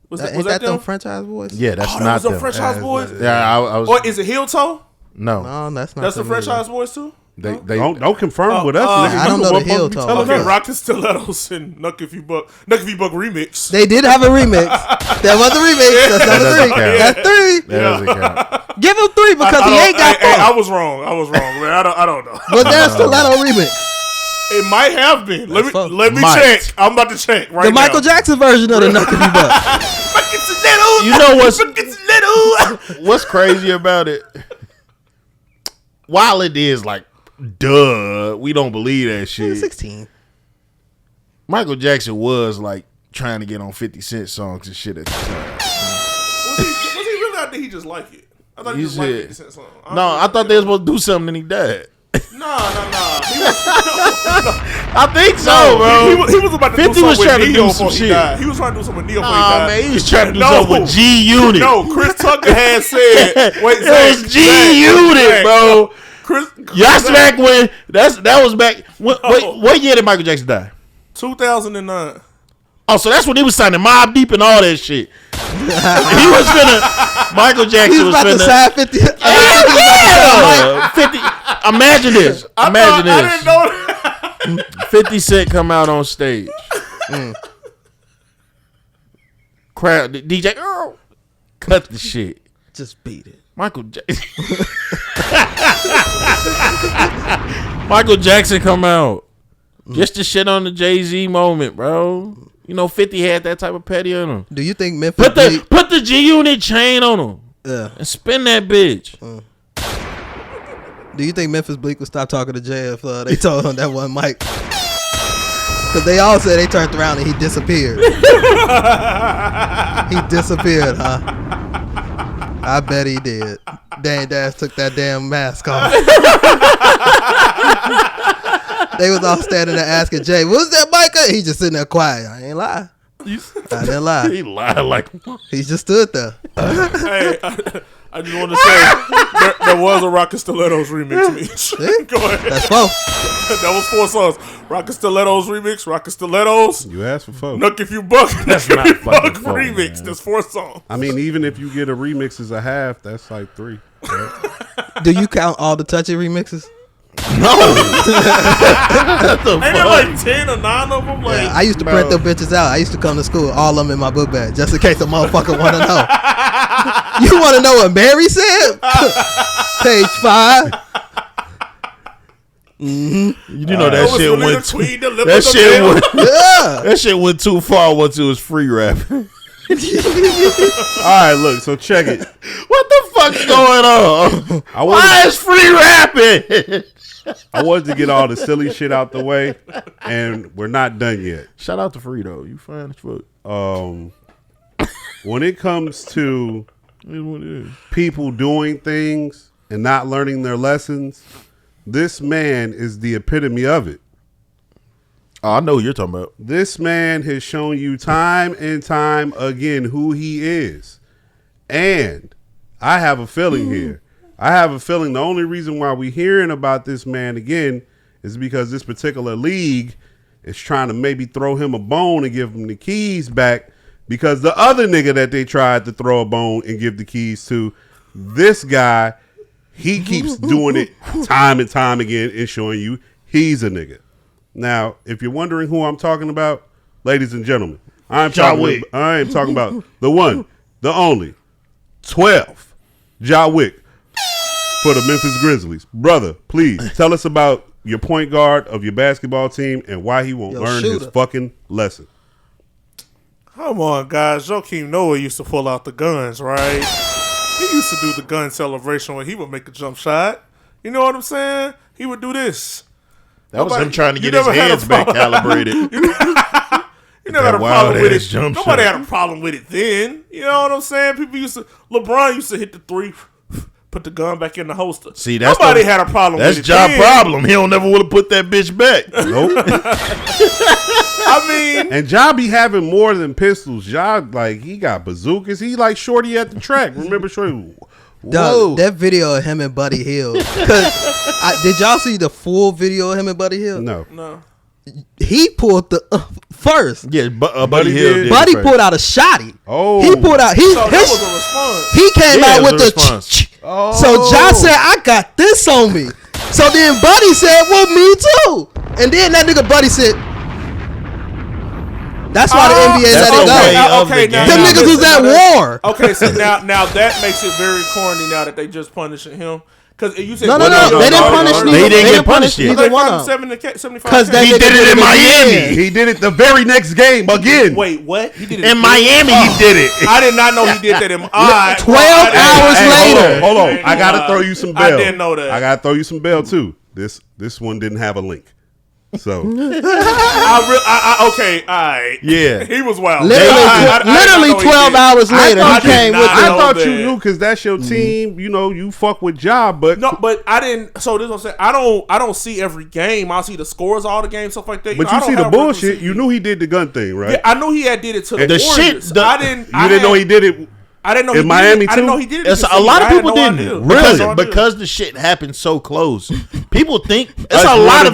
A: Was
C: Ain't that them
A: them?
C: franchise boys?
H: Yeah, that's
A: that
H: not
A: was them
H: them.
A: franchise boys?
H: Yeah, I was.
A: Or is it Heel Toe?
H: No,
C: that's not.
A: That's the
C: them
A: franchise
C: either.
A: boys too?
H: they
G: don't confirm with us. Nigga.
C: I don't
G: You
C: know the
G: what
C: heel
G: fuck you
C: toe.
G: telling
A: Okay,
G: us?
A: Rockin' Stilettos and Nuck If You Buck. Nuck If You Buck remix.
C: They did have a remix. That was a remix. That's
H: That
C: number
H: doesn't
C: 3.
H: count.
C: That's 3.
H: That doesn't count.
C: Give him 3 because he ain't got 4.
A: I was wrong, man. I don't know.
C: Was there a stiletto remix?
A: It might have been. Let me
H: Might.
A: check. I'm about to check right
C: The
A: now.
C: Michael Jackson version of the Nuck If You Buck.
H: You know what's crazy about it? While it is like, duh, we don't believe that shit.
C: 16.
H: Michael Jackson was like trying to get on 50 Cent songs and shit at the time.
A: Was he really out there? He just like it. I thought he just liked 50 Cent song.
H: No, I thought they were supposed to do something and he died.
A: Nah. He was,
H: I think so, bro.
A: He was about to
H: 50
A: do
H: was
A: something
H: trying
A: with
H: to
A: Neo
H: do some
A: before he
H: shit.
A: died. He was trying to do something with Neo before he
H: Nah,
A: died.
H: man, he was trying to do something with G Unit.
A: No, Chris Tucker had said. Wait,
H: it was G Unit, bro. That's back when. That was back. What year did Michael Jackson die?
A: 2009.
H: Oh, so that's when he was signing Mobb Deep and all that shit. He was finna. Michael Jackson
C: He was about
H: finna.
C: to sign 50.
H: Yeah, 50. Imagine this. Imagine
A: I
H: this.
A: didn't know that.
H: 50 Cent come out on stage. Crowd, DJ Earl, cut the shit.
C: Just beat it.
H: Michael Jackson come out. Just to shit on the Jay-Z moment, bro. You know, 50 had that type of petty on him.
C: Do you think Memphis
H: put the G-Unit chain on him?
C: Yeah.
H: And spin that bitch.
C: Do you think Memphis Bleak would stop talking to Jay if they told him that one mic? Because they all said they turned around and he disappeared. He disappeared, huh? I bet he did. Dang Dash took that damn mask off. They was all standing there asking Jay, "What's that Micah?" He just sitting there quiet. I ain't lie. I didn't lie.
H: He lied like
C: he just stood there.
A: Hey, I just want to say there was a Rockin' Stilettos remix. Meech. Go ahead.
C: That's 4.
A: That was 4 songs. Rockin' Stilettos remix. Rockin' Stilettos.
G: You asked for 4.
A: Nuck If You Buck.
H: That's
A: Nuck
H: not
A: If You Buck
H: fucking 4,
A: remix.
H: man.
A: There's 4 songs.
G: I mean, even if you get a remix as a half, that's like 3. Right?
C: Do you count all the Touchy remixes?
H: no.
A: Ain't there like 10 or 9 of them? Like,
C: Yeah, I used to print them bitches out. I used to come to school, all of them in my book bag, just in case a motherfucker want to know. You want to know what Mary said? Page 5. Mm-hmm.
H: You know that shit
A: really
H: went
A: the queen, the lip
H: that
A: of the
H: shit
A: veil.
H: went
C: Yeah.
H: that shit went too far once it was free rap.
G: All right, look. So check it.
H: What the fuck's going on?
G: I
H: Why
G: wanted,
H: is free rapping?
G: I wanted to get all the silly shit out the way, and we're not done yet.
H: Shout out to Free though. You fine as fuck.
G: When it comes to people doing things and not learning their lessons, this man is the epitome of it.
H: Oh, I know who you're talking about.
G: This man has shown you time and time again who he is. And I have a feeling here. I have a feeling the only reason why we're hearing about this man again is because this particular league is trying to maybe throw him a bone and give him the keys back, because the other nigga that they tried to throw a bone and give the keys to, this guy, he keeps doing it time and time again and showing you he's a nigga. Now, if you're wondering who I'm talking about, ladies and gentlemen, I am talking about the one, the only, 12, Ja Wick for the Memphis Grizzlies. Brother, please tell us about your point guard of your basketball team and why he won't learn his fucking lesson.
A: Come on, guys. Joakim Noah used to pull out the guns, right? He used to do the gun celebration when he would make a jump shot. You know what I'm saying? He would do this.
H: That was him trying to get his hands back calibrated.
A: You never had a problem with it. Nobody had a problem with it then. You know what I'm saying? LeBron used to hit the three, put the gun back in the holster.
H: See, that's
A: nobody had a problem with it.
H: That's job problem. He don't never want to put that bitch back.
G: Nope.
A: I mean,
G: and Ja be having more than pistols. Ja, like, he got bazookas. He like Shorty at the track. Remember Shorty?
C: Dog, that video of him and Buddy Hield. Did y'all see the full video of him and Buddy Hield?
G: No.
C: He pulled the first.
H: Yeah, Buddy Hield.
C: Buddy pulled out a shotty.
G: Oh,
C: he pulled out.
A: So that was a response.
C: He came out with the.
G: Oh.
C: So John said, "I got this on me." So then Buddy said, "Well, me too." And then that nigga Buddy said, "That's why the NBA let it go."
A: Okay, now
C: them niggas was at war.
A: Okay, so now that makes it very corny. Now that they just punishing him. Because you said
C: no, they didn't punish.
H: They didn't get punished yet.
C: Neither one of them.
G: Because he did it in Miami. He did it the very next game again.
A: Wait, what? He did it
H: in Miami. He did it.
A: I did not know he did that.
C: 12 hours later.
G: Hold on. I gotta throw you some bell.
A: I didn't know that.
G: I gotta throw you some bell too. This one didn't have a link. So
A: okay, all right.
H: Yeah,
A: he was wild.
C: Literally 12 hours later, he came with.
G: I thought you knew because that's your team. You know, you fuck with Ja, but
A: no, but I didn't. So this is what I'm saying. I don't see every game. I see the scores, all the games, stuff like that.
G: But you see the bullshit. You knew he did the gun thing, right?
A: Yeah, I knew he had did it to the Warriors.
H: Shit.
A: I didn't.
G: You didn't know he did it.
A: I didn't know
G: in Miami too.
A: I didn't know he did it.
H: A lot of people didn't. Really? Because the shit happened so close. People think a lot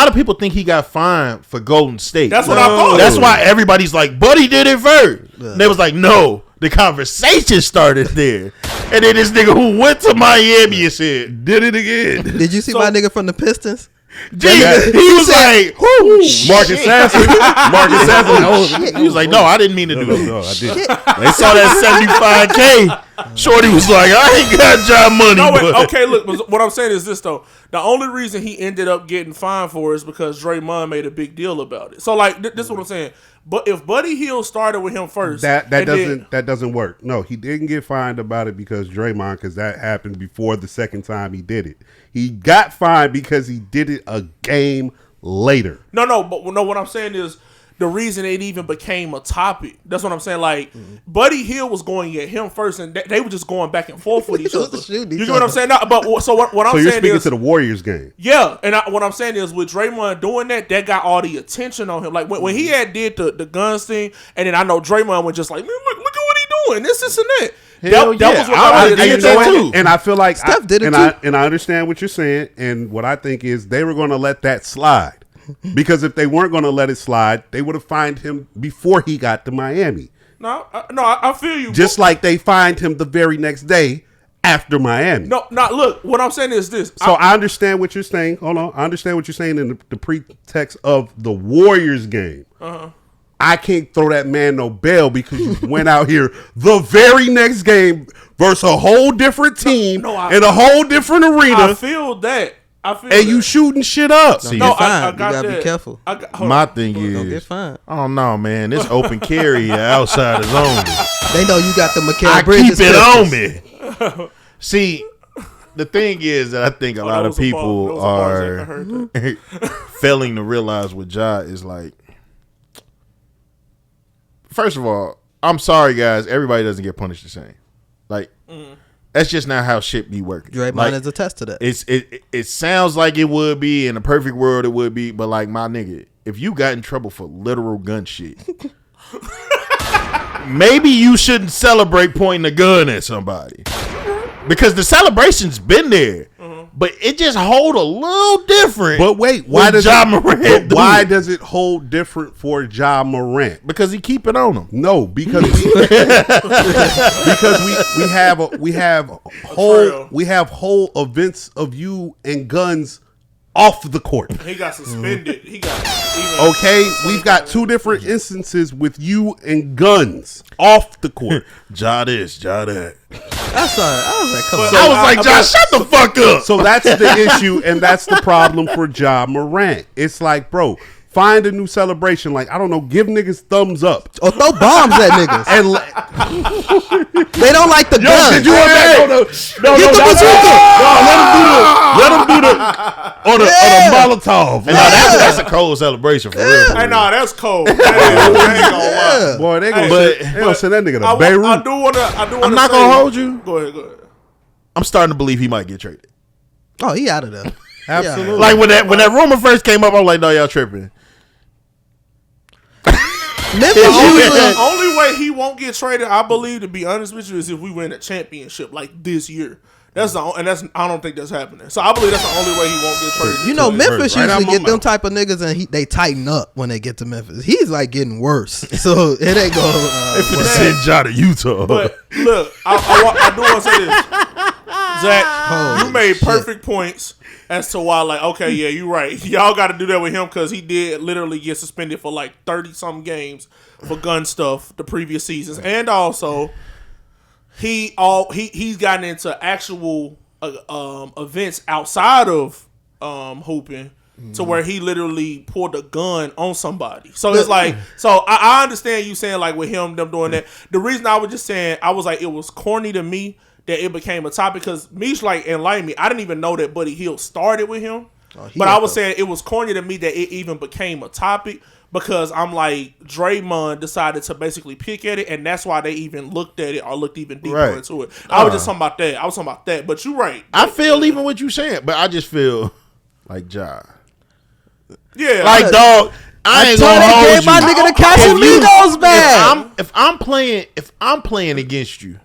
H: of people think he got fined for Golden State.
A: That's what I thought.
H: That's why everybody's like, Buddy did it first. And they was like, no. The conversation started there. And then this nigga who went to Miami and said, did it again.
C: Did you see my nigga from the Pistons?
H: He was like,
G: Marcus Sasson. Marcus Sasson.
H: He was like, no, I didn't mean to do it.
G: No, I didn't.
H: They saw that 75K. Shorty was like, I ain't got job money.
A: No, wait, okay, look, what I'm saying is this, though. The only reason he ended up getting fined for it is because Draymond made a big deal about it. So, like, this is what I'm saying. But if Buddy Hield started with him first,
G: that doesn't work. No, he didn't get fined about it because Draymond, because that happened before the second time he did it. He got fined because he did it a game later.
A: But what I'm saying is the reason it even became a topic. That's what I'm saying. Like, Buddy Hield was going at him first, and they were just going back and forth with each other. You get what I'm saying? No, but so what I'm saying is,
G: you're speaking to the Warriors game.
A: Yeah, and what I'm saying is with Draymond doing that got all the attention on him. Like when he had did the guns thing, and then I know Draymond was just like, man, look at what he doing. This and that. That was what
H: I did that too.
G: And I feel like
C: Steph did it
G: and
C: too.
G: I understand what you're saying. And what I think is they were going to let that slide. Because if they weren't going to let it slide, they would have fined him before he got to Miami.
A: I feel you.
G: Just like they fined him the very next day after Miami.
A: Look, what I'm saying is this.
G: So I understand what you're saying. Hold on. I understand what you're saying in the pretext of the Warriors game.
A: Uh-huh.
G: I can't throw that man no bail because you went out here the very next game versus a whole different team in a whole different arena.
A: I feel that.
G: You shooting shit up.
C: You gotta be careful.
H: My thing
C: Don't
H: is,
C: get fined.
H: oh no, man, this open carry outside is on me.
C: They know you got the Mikal
H: I
C: Bridges.
H: keep it on me. See, the thing is that I think a lot of people are failing to realize what Ja is like. First of all, I'm sorry, guys. Everybody doesn't get punished the same. Like, that's just not how shit be working.
C: Draymond is a test to that.
H: It sounds like it would be in a perfect world. It would be, but like my nigga, if you got in trouble for literal gun shit, maybe you shouldn't celebrate pointing a gun at somebody because the celebration's been there. But it just hold a little different.
G: But wait, why does it hold different for Ja Morant?
H: Because he keep it on him.
G: No, because we have whole events of you and guns off the court.
A: He got suspended.
G: We've got two different instances with you and guns off the court.
H: Ja this, Ja that.
C: That's all right. I was like, come on.
H: I was like, Ja, shut the fuck up.
G: So that's the issue, and that's the problem for Ja Morant. It's like, bro, Find a new celebration. Like, I don't know, give niggas thumbs up.
C: Or throw bombs at niggas.
G: And
C: they don't like the gun.
G: Did you hear that? Let them do the on a Molotov.
H: And that's a cold celebration for real.
A: Hey, no, that's cold. I ain't gonna lie.
G: Boy, they gonna send that nigga to Beirut.
A: I do wanna.
H: I'm not gonna hold you.
A: Go ahead.
H: I'm starting to believe he might get traded.
C: Oh, he out of there.
G: Absolutely.
H: Like when that rumor first came up, I'm like, no, y'all tripping.
A: The only way he won't get traded, I believe, to be honest with you, is if we win a championship like this year. I don't think that's happening. So I believe that's the only way he won't get traded.
C: You know, Memphis usually get them type of niggas and they tighten up when they get to Memphis. He's like getting worse, so it ain't going.
H: They finna send Ja to Utah.
A: But look, I do want to say this, Zach. You made perfect points as to why, like, okay, yeah, you're right. Y'all got to do that with him because he did literally get suspended for like 30-something games for gun stuff the previous seasons, and also. He's gotten into actual events outside of hooping to where he literally pulled a gun on somebody. So it's like, I understand you saying like with them doing that. The reason I was just saying, I was like, it was corny to me that it became a topic because Meech like enlightened me. I didn't even know that Buddy Hield started with him, but I was saying it was corny to me that it even became a topic. Because I'm like, Draymond decided to basically pick at it, and that's why they even looked at it or looked even deeper into it. I was just talking about that. But you're right.
H: I feel even what you're saying, but I just feel like Ja.
A: Yeah.
H: Like, dog, I ain't gonna hold you.
C: My nigga the Casamigos back.
H: If I'm playing against you,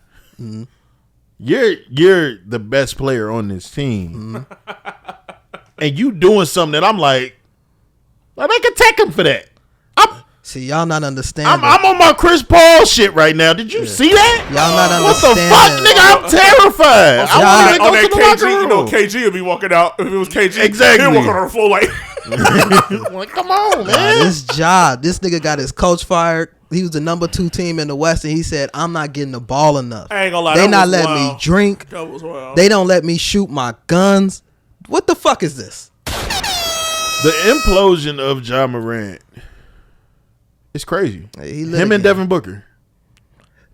H: you're the best player on this team. And you doing something that I'm like, well, they can take him for that.
C: See, y'all not understanding.
H: I'm on my Chris Paul shit right now. Did you see that?
C: Y'all not
H: what
C: understanding.
H: the fuck, nigga? I'm terrified. I want to go to the locker room.
A: You know, KG would be walking out. If it was KG,
H: exactly.
A: He'd walk on the floor like,
H: like, come on, man.
C: This nigga got his coach fired. He was the number 2 team in the West, and he said, "I'm not getting the ball enough.
A: I ain't gonna lie,
C: they not letting me drink.
A: That was wild.
C: They don't let me shoot my guns. What the fuck is this?"
H: The implosion of Ja Morant. It's crazy. Him and Devin Booker.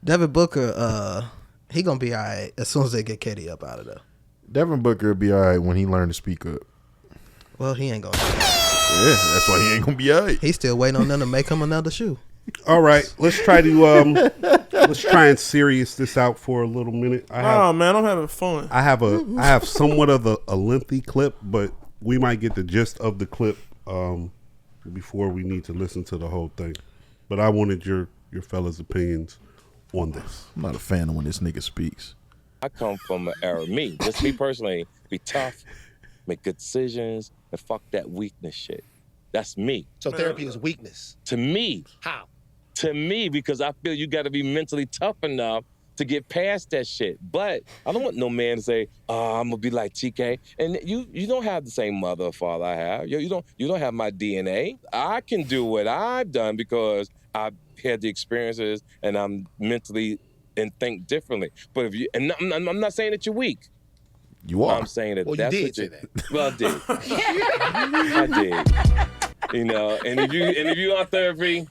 C: Devin Booker, he gonna be all right as soon as they get KD up out of there.
H: Devin Booker will be all right when he learn to speak up.
C: Well, he ain't gonna.
H: Yeah, that's why he ain't gonna be all right.
C: He's still waiting on them to make him another shoe.
G: All right, let's try and serious this out for a little minute.
A: Man, I'm having fun.
G: I have somewhat of a lengthy clip, but we might get the gist of the clip before we need to listen to the whole thing. But I wanted your fellas' opinions on this.
H: I'm not a fan of when this nigga speaks.
O: I come from an era, just me personally, be tough, make good decisions, and fuck that weakness shit. That's me.
K: So therapy is weakness?
O: To me.
K: How?
O: To me, because I feel you got to be mentally tough enough to get past that shit. But I don't want no man to say, I'm gonna be like TK. And you don't have the same mother or father I have. You don't have my DNA. I can do what I've done because I've had the experiences and I'm mentally and think differently. But if you, and I'm not saying that you're weak.
H: You are.
O: I'm saying that
K: that's
O: you
K: did
O: what
K: say
O: you
K: that.
O: Well, I did. I did. You know, and if you on therapy,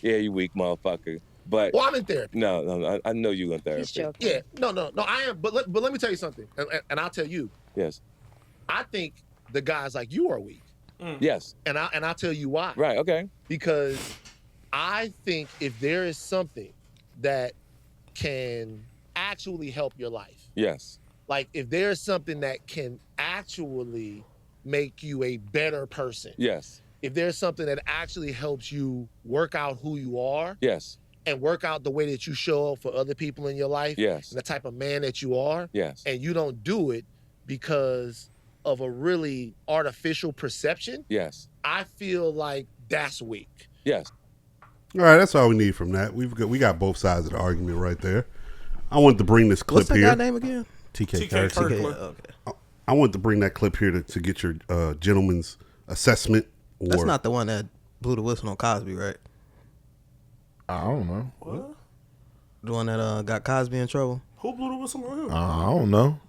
O: yeah, you weak motherfucker. But
K: well, I'm in therapy.
O: No, I know you in therapy.
K: Yeah, no, I am. But let me tell you something, and I'll tell you.
O: Yes.
K: I think the guys like you are weak.
O: Yes.
K: And I'll tell you why.
O: Right. Okay.
K: Because I think if there is something that can actually help your life.
O: Yes.
K: Like if there's something that can actually make you a better person.
O: Yes.
K: If there's something that actually helps you work out who you are.
O: Yes.
K: And work out the way that you show up for other people in your life.
O: Yes.
K: And the type of man that you are.
O: Yes.
K: And you don't do it because of a really artificial perception.
O: Yes.
K: I feel like that's weak.
O: Yes.
G: All right, that's all we need from that. We got both sides of the argument right there. I wanted to bring this clip
C: here.
G: What's
C: that guy name again?
G: TK
C: Kirkland. Okay.
G: I wanted to bring that clip here to get your gentleman's assessment.
C: That's not the one that blew the whistle on Cosby, right?
H: I don't know.
A: What?
C: The one that got Cosby in trouble?
A: Who blew the whistle on him?
H: I don't know.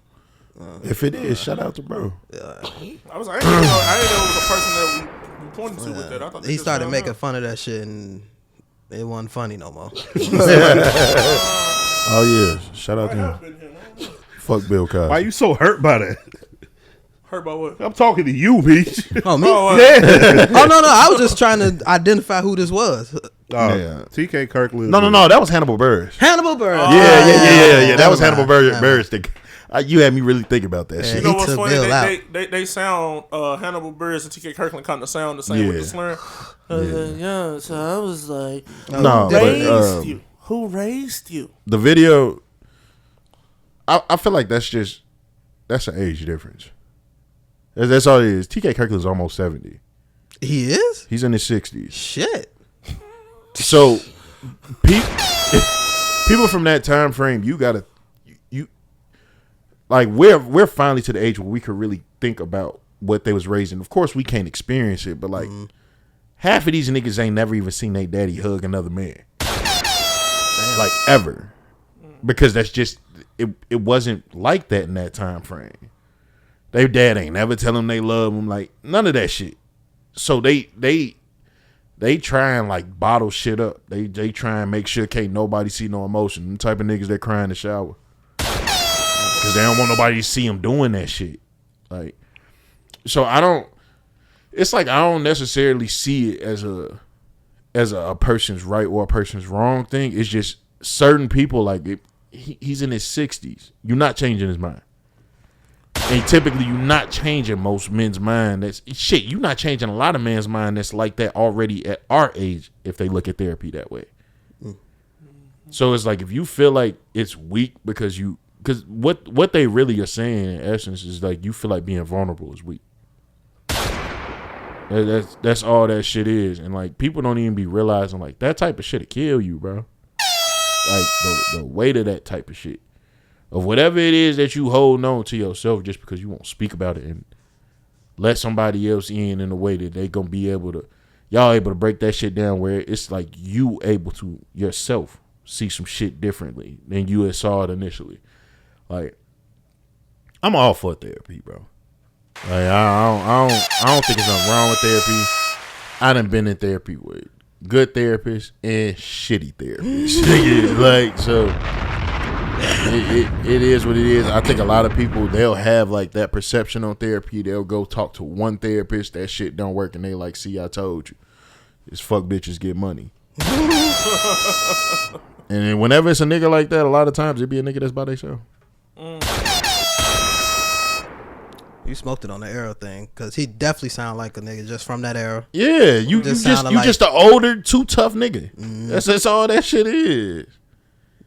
H: If it is, shout out to bro.
A: I didn't know it was a person that I'm pointing to with that. I thought
C: He started making fun of that shit, and it wasn't funny no more.
H: Oh yeah, shout out to him. Fuck Bill Cosby.
G: Why you so hurt by that?
A: Hurt by what?
G: I'm talking to you, Meech.
C: Oh, me?
G: Yeah.
C: Oh, no. I was just trying to identify who this was.
H: Yeah.
G: TK Kirkland.
H: No. That was Hannibal Buress.
C: Hannibal Buress.
H: Yeah. That was Hannibal Buress. You had me really think about that shit.
A: You know what's funny? They sound Hannibal Buress and TK Kirkland kind of sound the same with the slur. Yeah. So I was like, who raised you?
H: The video. I feel like that's an age difference. That's all it is. TK Kirkland's almost 70.
C: He is?
H: He's in his 60s.
C: Shit.
H: So people from that time frame, you gotta we're finally to the age where we could really think about what they was raising. Of course, we can't experience it, but like half of these niggas ain't never even seen their daddy hug another man, like ever, because that's just it wasn't like that in that time frame. Their dad ain't never tell them they love them, like none of that shit. So they try and like bottle shit up. They try and make sure can't nobody see no emotion. The type of niggas that cry in the shower because they don't want nobody to see them doing that shit. Like, so it's like I don't necessarily see it as a person's right or a person's wrong thing. It's just certain people, like he's in his 60s. You're not changing his mind. And typically you're not changing most men's mind. You're not changing a lot of men's mind that's like that already at our age if they look at therapy that way. So it's like if you feel like it's weak because what they really are saying in essence is like you feel like being vulnerable is weak. That's all that shit is. And like people don't even be realizing like that type of shit'll kill you, bro. Like the weight of that type of shit. Of whatever it is that you hold on to yourself just because you won't speak about it and let somebody else in a way that they gonna be able to, y'all able to break that shit down where it's like you able to yourself see some shit differently than you had saw it initially. Like, I'm all for therapy, bro. Like I don't think there's nothing wrong with therapy. I done been in therapy with good therapists and shitty therapists. Like, so it is what it is. I think a lot of people, they'll have like that perception on therapy. They'll go talk to one therapist, that shit don't work, and they like, see, I told you. It's fuck bitches get money. And then whenever it's a nigga like that, a lot of times it be a nigga that's by themselves.
C: You smoked it on the era thing because he definitely sound like a nigga just from that era.
H: Yeah, you just an older, too tough nigga. That's all that shit is.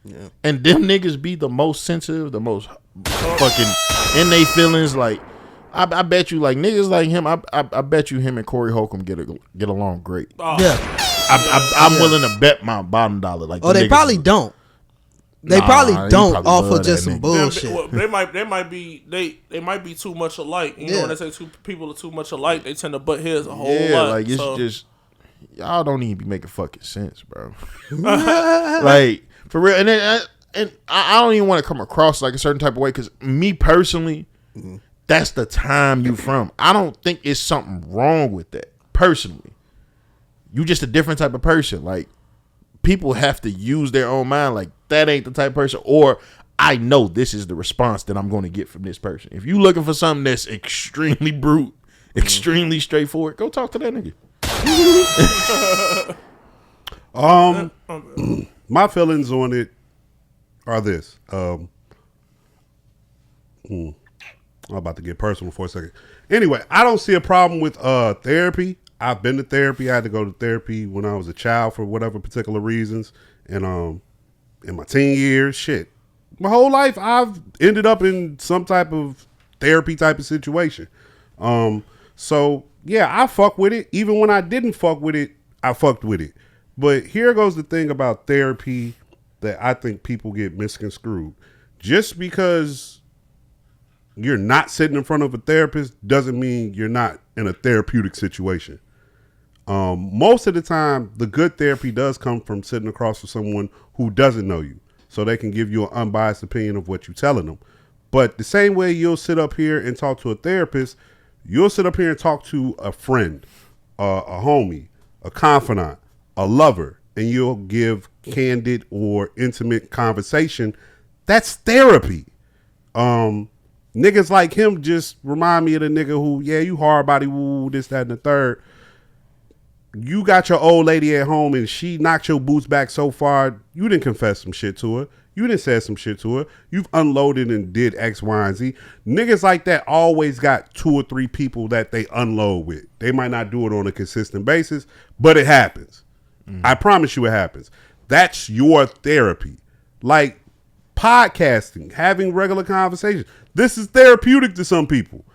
H: Yeah. And them niggas be the most sensitive, the most fucking in they feelings. Like I bet you, like niggas like him, I bet you him and Corey Holcomb get along great.
C: Yeah,
H: I'm willing to bet my bottom dollar. Like,
C: they probably don't. They probably don't off of just some bullshit.
A: They might be too much alike. You know when they say two people are too much alike, they tend to butt heads a whole lot.
H: Like it's just y'all don't even be making fucking sense, bro. Like for real, and I don't even want to come across like a certain type of way because me personally, that's the time you from. I don't think it's something wrong with that personally. You just a different type of person. Like people have to use their own mind. Like that ain't the type of person, or I know this is the response that I'm going to get from this person. If you looking for something that's extremely brute, extremely straightforward, go talk to that nigga.
G: My feelings on it are this. I'm about to get personal for a second. Anyway, I don't see a problem with therapy. I've been to therapy. I had to go to therapy when I was a child for whatever particular reasons. And in my teen years, shit. My whole life, I've ended up in some type of therapy type of situation. So, yeah, I fuck with it. Even when I didn't fuck with it, I fucked with it. But here goes the thing about therapy that I think people get misconstrued. Just because you're not sitting in front of a therapist doesn't mean you're not in a therapeutic situation. Most of the time, the good therapy does come from sitting across from someone who doesn't know you, so they can give you an unbiased opinion of what you're telling them. But the same way you'll sit up here and talk to a therapist, you'll sit up here and talk to a friend a homie, a confidant, a lover, and you'll give candid or intimate conversation, that's therapy. Niggas like him just remind me of the nigga who, yeah, you hard body, woo, this, that, and the third. You got your old lady at home and she knocked your boots back so far, you didn't confess some shit to her. You didn't say some shit to her. You've unloaded and did X, Y, and Z. Niggas like that always got 2 or 3 people that they unload with. They might not do it on a consistent basis, but it happens. I promise you it happens. That's your therapy. Like podcasting, having regular conversations. This is therapeutic to some people.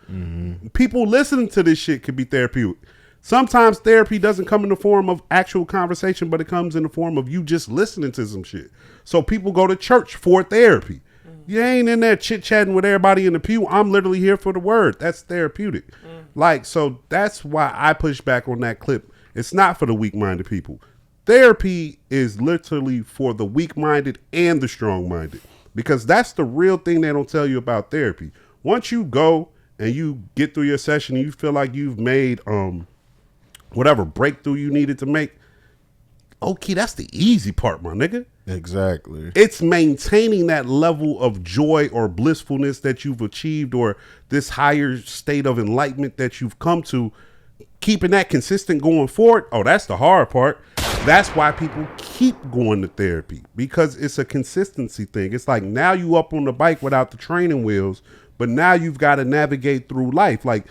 G: People listening to this shit could be therapeutic. Sometimes therapy doesn't come in the form of actual conversation, but it comes in the form of you just listening to some shit. So people go to church for therapy. You ain't in there chit-chatting with everybody in the pew. I'm literally here for the word. That's therapeutic. Like, so that's why I push back on that clip. It's not for the weak-minded people. Therapy is literally for the weak-minded and the strong-minded, because that's the real thing they don't tell you about therapy. Once you go and you get through your session and you feel like you've made whatever breakthrough you needed to make, okay, that's the easy part, my nigga.
H: Exactly.
G: It's maintaining that level of joy or blissfulness that you've achieved, or this higher state of enlightenment that you've come to, keeping that consistent going forward. Oh, that's the hard part. That's why people keep going to therapy, because it's a consistency thing. It's like, now you up on the bike without the training wheels, but now you've got to navigate through life. Like,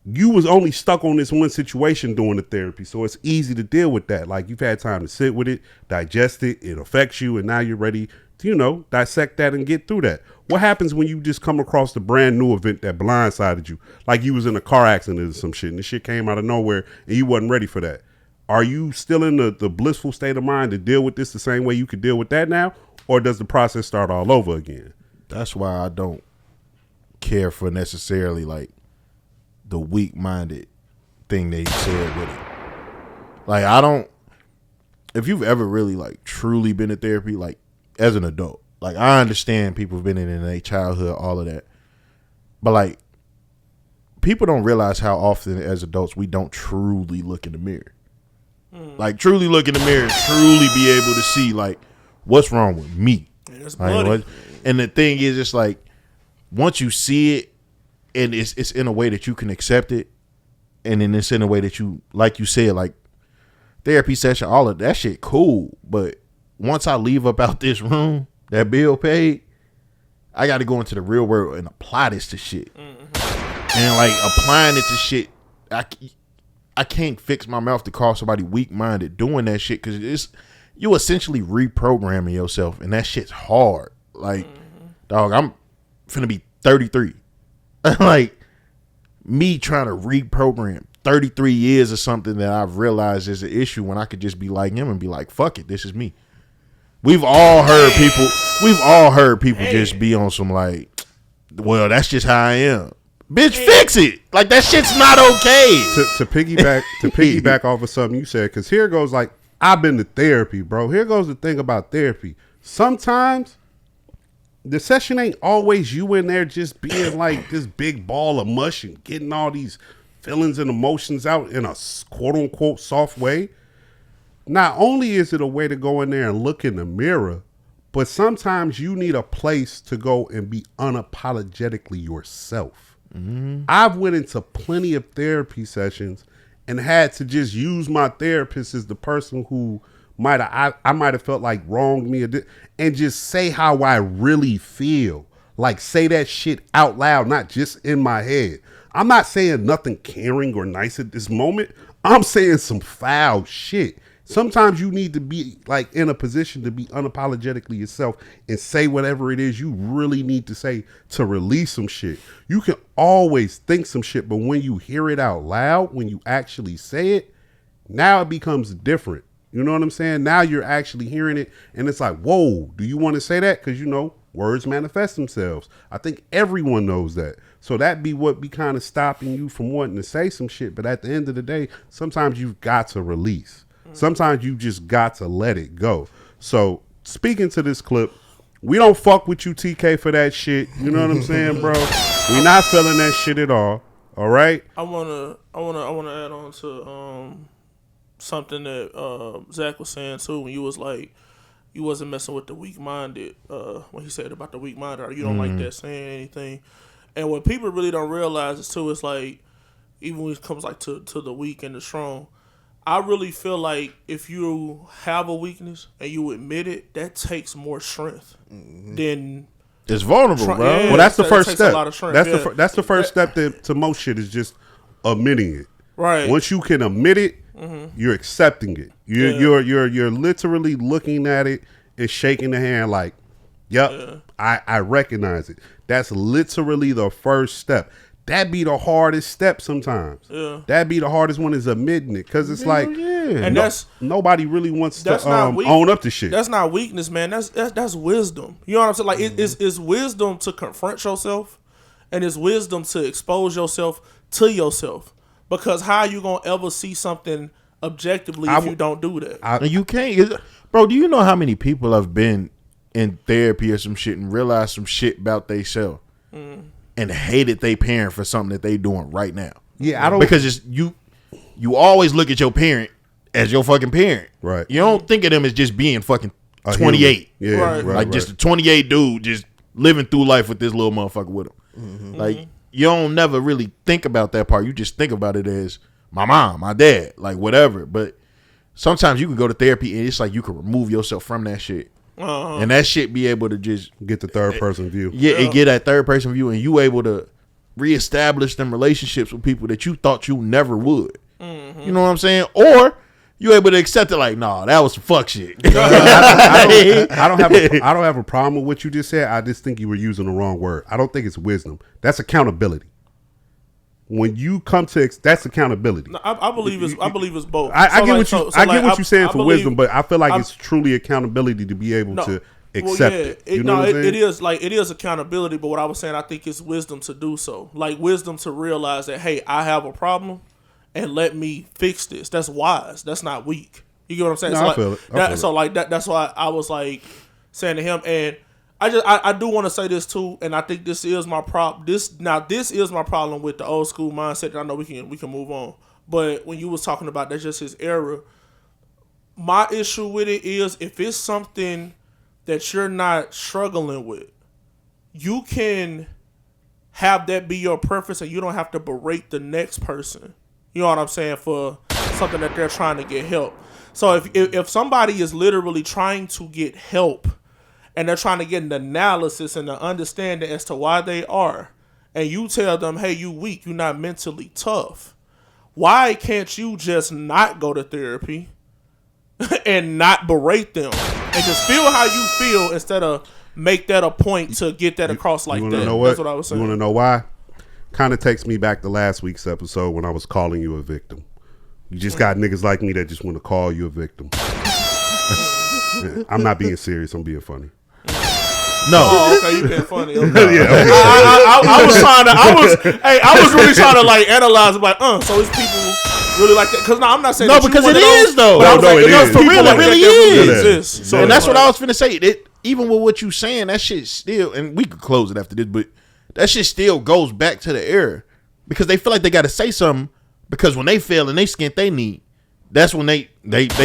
G: you was only stuck on this one situation doing the therapy, so it's easy to deal with that. Like, you've had time to sit with it, digest it, it affects you, and now you're ready to, you know, dissect that and get through that. What happens when you just come across the brand new event that blindsided you? Like you was in a car accident or some shit, and the shit came out of nowhere, and you wasn't ready for that. Are you still in the blissful state of mind to deal with this the same way you could deal with that now? Or does the process start all over again?
H: That's why I don't care for necessarily, like, the weak-minded thing they said with it. Like, I don't, if you've ever really, like, truly been to therapy, like, as an adult, like, I understand people have been in their childhood, all of that. But, like, people don't realize how often as adults we don't truly look in the mirror. Like, truly look in the mirror and truly be able to see, like, what's wrong with me. Like, and the thing is, it's like, once you see it, and it's in a way that you can accept it, and then it's in a way that you, like you said, like, therapy session, all of that shit, cool. But once I leave up out this room, that bill paid, I got to go into the real world and apply this to shit. And, like, applying it to shit, I can't fix my mouth to call somebody weak-minded doing that shit, because it's, you essentially reprogramming yourself, and that shit's hard. Like, dog, I'm finna be 33. Like, me trying to reprogram 33 years or something that I've realized is an issue, when I could just be like him and be like, fuck it, this is me. We've all heard people just be on some, like, well, that's just how I am. Bitch, fix it. Like, that shit's not okay.
G: To piggyback off of something you said, because here goes, like, I've been to therapy, bro. Here goes the thing about therapy. Sometimes the session ain't always you in there just being like this big ball of mush and getting all these feelings and emotions out in a quote unquote soft way. Not only is it a way to go in there and look in the mirror, but sometimes you need a place to go and be unapologetically yourself. I've went into plenty of therapy sessions and had to just use my therapist as the person who I might have felt like wronged me, and just say how I really feel. Like, say that shit out loud, not just in my head. I'm not saying nothing caring or nice at this moment. I'm saying some foul shit. Sometimes you need to be, like, in a position to be unapologetically yourself and say whatever it is you really need to say to release some shit. You can always think some shit, but when you hear it out loud, when you actually say it, now it becomes different. You know what I'm saying? Now you're actually hearing it, and it's like, whoa, do you want to say that? Because, you know, words manifest themselves. I think everyone knows that. So that be what be kind of stopping you from wanting to say some shit. But at the end of the day, sometimes you've got to release. Sometimes you just got to let it go. So speaking to this clip, we don't fuck with you, TK, for that shit. You know what I'm saying, bro? We not feeling that shit at all. All right.
A: I wanna add on to something that Zach was saying too when you was like you wasn't messing with the weak-minded when he said about the weak-minded or you don't like that saying anything. And what people really don't realize is too is like even when it comes like to the weak and the strong, I really feel like if you have a weakness and you admit it, that takes more strength than
H: it's vulnerable, bro.
A: Yeah,
G: well, that's the first
A: takes
G: step.
A: A lot of strength.
G: That's the first step to most shit is just admitting it.
A: Right.
G: Once you can admit it, you're accepting it. You're literally looking at it and shaking the hand like, yep, I recognize it. That's literally the first step. That be the hardest step sometimes.
A: Yeah.
G: That be the hardest one is admitting it because it's
A: and that's
G: nobody really wants to
A: not
G: own up to shit.
A: That's not weakness, man. That's wisdom. You know what I'm saying? Like it's wisdom to confront yourself, and it's wisdom to expose yourself to yourself. Because how you gonna ever see something objectively if you don't do that?
H: You can't, bro. Do you know how many people have been in therapy or some shit and realized some shit about themselves and hated their parent for something that they doing right now?
G: Yeah, I don't
H: because it's you always look at your parent as your fucking parent.
G: Right.
H: You don't think of them as just being fucking 28.
G: Yeah, right.
H: Like just a 28 dude just living through life with this little motherfucker with him. Like you don't never really think about that part. You just think about it as my mom, my dad, like whatever. But sometimes you can go to therapy and it's like you can remove yourself from that shit. And that shit be able to just
G: get the third person view.
H: Yeah, and get that third person view, and you able to reestablish them relationships with people that you thought you never would. You know what I'm saying? Or you able to accept it like, nah, that was some fuck shit.
G: I don't have a problem with what you just said. I just think you were using the wrong word. I don't think it's wisdom. That's accountability. When you come to that's accountability.
A: No, I believe it's both.
G: I get what you're saying for wisdom, but I feel like it's truly accountability to be able to accept it. You know what I'm saying?
A: It is accountability, but what I was saying, I think it's wisdom to do so. Like wisdom to realize that, hey, I have a problem and let me fix this. That's wise. That's not weak. You get what I'm saying?
G: No, I feel it.
A: That's why I was like saying to him, and I do want to say this too, and I think this is my problem. This is my problem with the old school mindset. I know we can move on, but when you was talking about that's just his era, my issue with it is if it's something that you're not struggling with, you can have that be your preference, and you don't have to berate the next person. You know what I'm saying, for something that they're trying to get help. So if somebody is literally trying to get help, and they're trying to get an analysis and an understanding as to why they are, and you tell them, hey, you weak, you're not mentally tough, why can't you just not go to therapy and not berate them and just feel how you feel instead of make that a point to get that across like that?
G: Know what?
A: That's what I was saying.
G: You want to know why? Kind of takes me back to last week's episode when I was calling you a victim. You just got niggas like me that just want to call you a victim. I'm not being serious. I'm being funny.
H: No.
A: Oh, okay, you being funny. Okay.
G: Yeah.
A: I was really trying to like analyze it, like, so it's people really like that. Because I'm not saying
H: no, because it is though.
A: For real,
H: it really is.
A: Exist. So
H: and that's what I was finna say. Even with what you saying, that shit still, and we could close it after this, but that shit still goes back to the era because they feel like they got to say something because when they fail and they skint they need, that's when they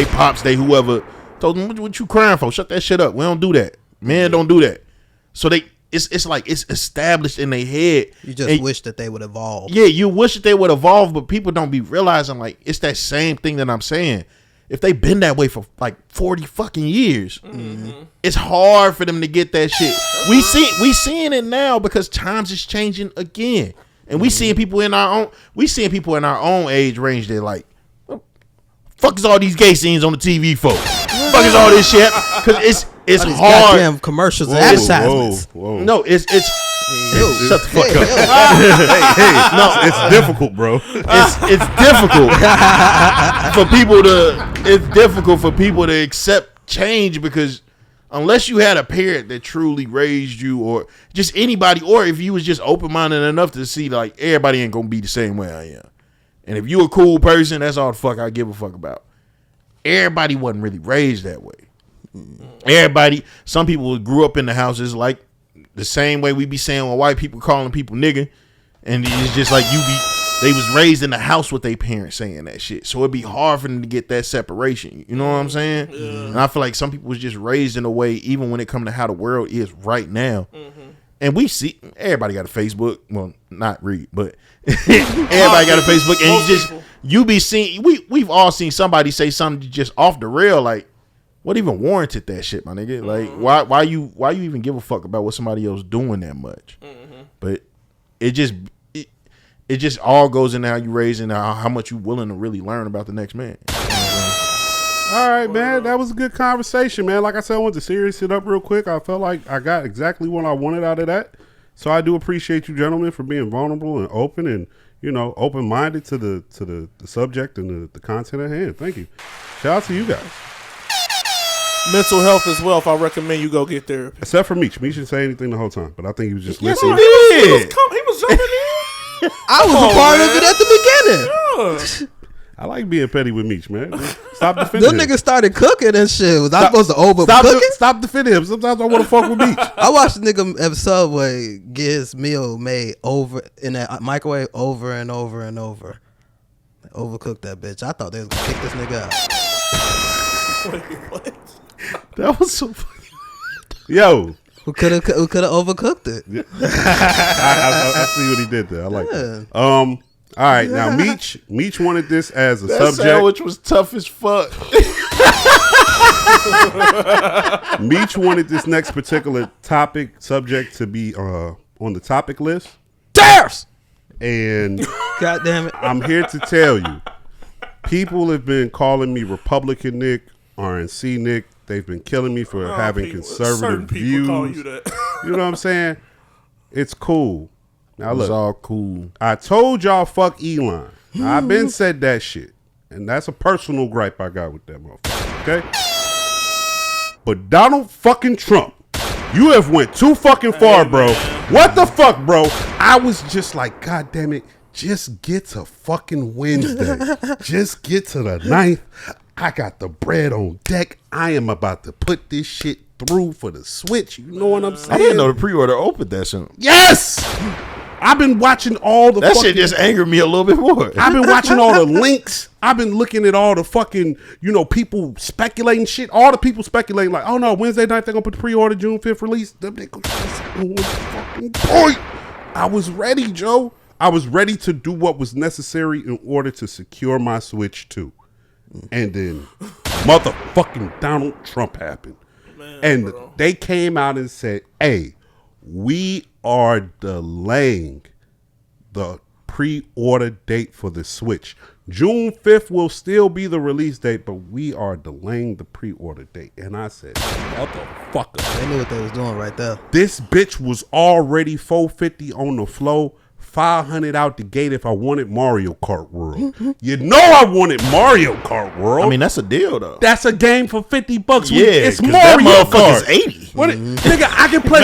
H: pops, they whoever told them, what you crying for? Shut that shit up. We don't do that. Men don't do that. So it's like it's established in their head.
C: You just wish that they would evolve.
H: Yeah, you wish that they would evolve, but people don't be realizing like it's that same thing that I'm saying. If they've been that way for like 40 fucking years, it's hard for them to get that shit. We seeing it now because times is changing again, and we seeing people in our own age range that like, fuck is all these gay scenes on the TV for? Fuck is all this shit? Because it's
C: all these
H: hard.
C: Goddamn commercials and advertisements.
G: Whoa.
H: No, it's shut the fuck up.
G: No, it's difficult, bro.
H: It's difficult for people to. It's difficult for people to accept change because unless you had a parent that truly raised you, or just anybody, or if you was just open minded enough to see like everybody ain't gonna be the same way I am, and if you a cool person, that's all the fuck I give a fuck about. Everybody wasn't really raised that way. Everybody, some people grew up in the houses like the same way we be saying when white people calling people nigga, and it's just like you be they was raised in the house with their parents saying that shit. So it'd be hard for them to get that separation. You know what I'm saying? Yeah. And I feel like some people was just raised in a way, even when it comes to how the world is right now. And we see everybody got a Facebook. Well, not Reed, but everybody got a Facebook. And you be seeing, we've all seen somebody say something just off the rail. Like, what even warranted that shit, my nigga? Like, why you even give a fuck about what somebody else doing that much? But it just all goes in how you raise and how much you willing to really learn about the next man.
G: All right, man. That was a good conversation, man. Like I said, I wanted to serious it up real quick. I felt like I got exactly what I wanted out of that. So I do appreciate you gentlemen for being vulnerable and open and, you know, open-minded to the subject and the content at hand. Thank you. Shout out to you guys.
A: Mental health is wealth. I recommend you go get therapy.
G: Except for Meech. Meech didn't say anything the whole time, but I think he was just
A: Yes,
G: listening.
A: he was jumping in.
C: I was a part of it at the beginning.
G: I like being petty with Meech, man. Stop defending
C: Them
G: him.
C: niggas started cooking and shit. Was I supposed to
G: Stop defending him. Sometimes I want to fuck with Meech.
C: I watched a nigga at Subway get his meal made over in that microwave over and over and over. They overcooked that bitch. I thought they was gonna kick this nigga out.
A: Wait, what?
G: That was so funny. Yo.
C: Who could have overcooked it?
G: I see what he did there. I like that. All right, now Meech wanted this as a subject.
H: Sandwich was tough as fuck.
G: Meech wanted this next particular subject to be on the topic list.
C: Tariffs!
G: And
C: God damn it.
G: I'm here to tell you, people have been calling me Republican Nick, RNC Nick. They've been killing me for having conservative views.
A: Call you that.
G: You know what I'm saying? It's cool. Now look,
H: it's all cool.
G: I told y'all fuck Elon. Now, I've been said that shit. And that's a personal gripe I got with that motherfucker. Okay? But Donald fucking Trump, you have went too fucking far, bro. What the fuck, bro? I was just like, God damn it. Just get to fucking Wednesday. Just get to the 9th. I got the bread on deck. I am about to put this shit through for the Switch. You know what I'm saying?
H: I didn't know the pre-order opened that soon.
G: Yes! I've been watching all the
H: that shit just angered me a little bit more.
G: I've been watching all the links. I've been looking at all the fucking, people speculating shit. All the people speculating like, oh no, Wednesday night they're gonna put the pre-order June 5th release. Fucking point. I was ready, Joe. I was ready to do what was necessary in order to secure my Switch 2. And then motherfucking Donald Trump happened. And they came out and said, hey, we are delaying the pre-order date for the Switch. June 5th will still be the release date, but we are delaying the pre-order date. And I said, motherfucker.
C: They knew what they was doing right there.
G: This bitch was already $450 on the flow. $500 out the gate if I wanted Mario Kart World. You know I wanted Mario Kart World.
H: I mean, that's a deal though.
G: That's a game for $50.
H: Yeah,
G: it's Mario
H: that
G: Kart.
H: Is 80.
G: What nigga, I can play.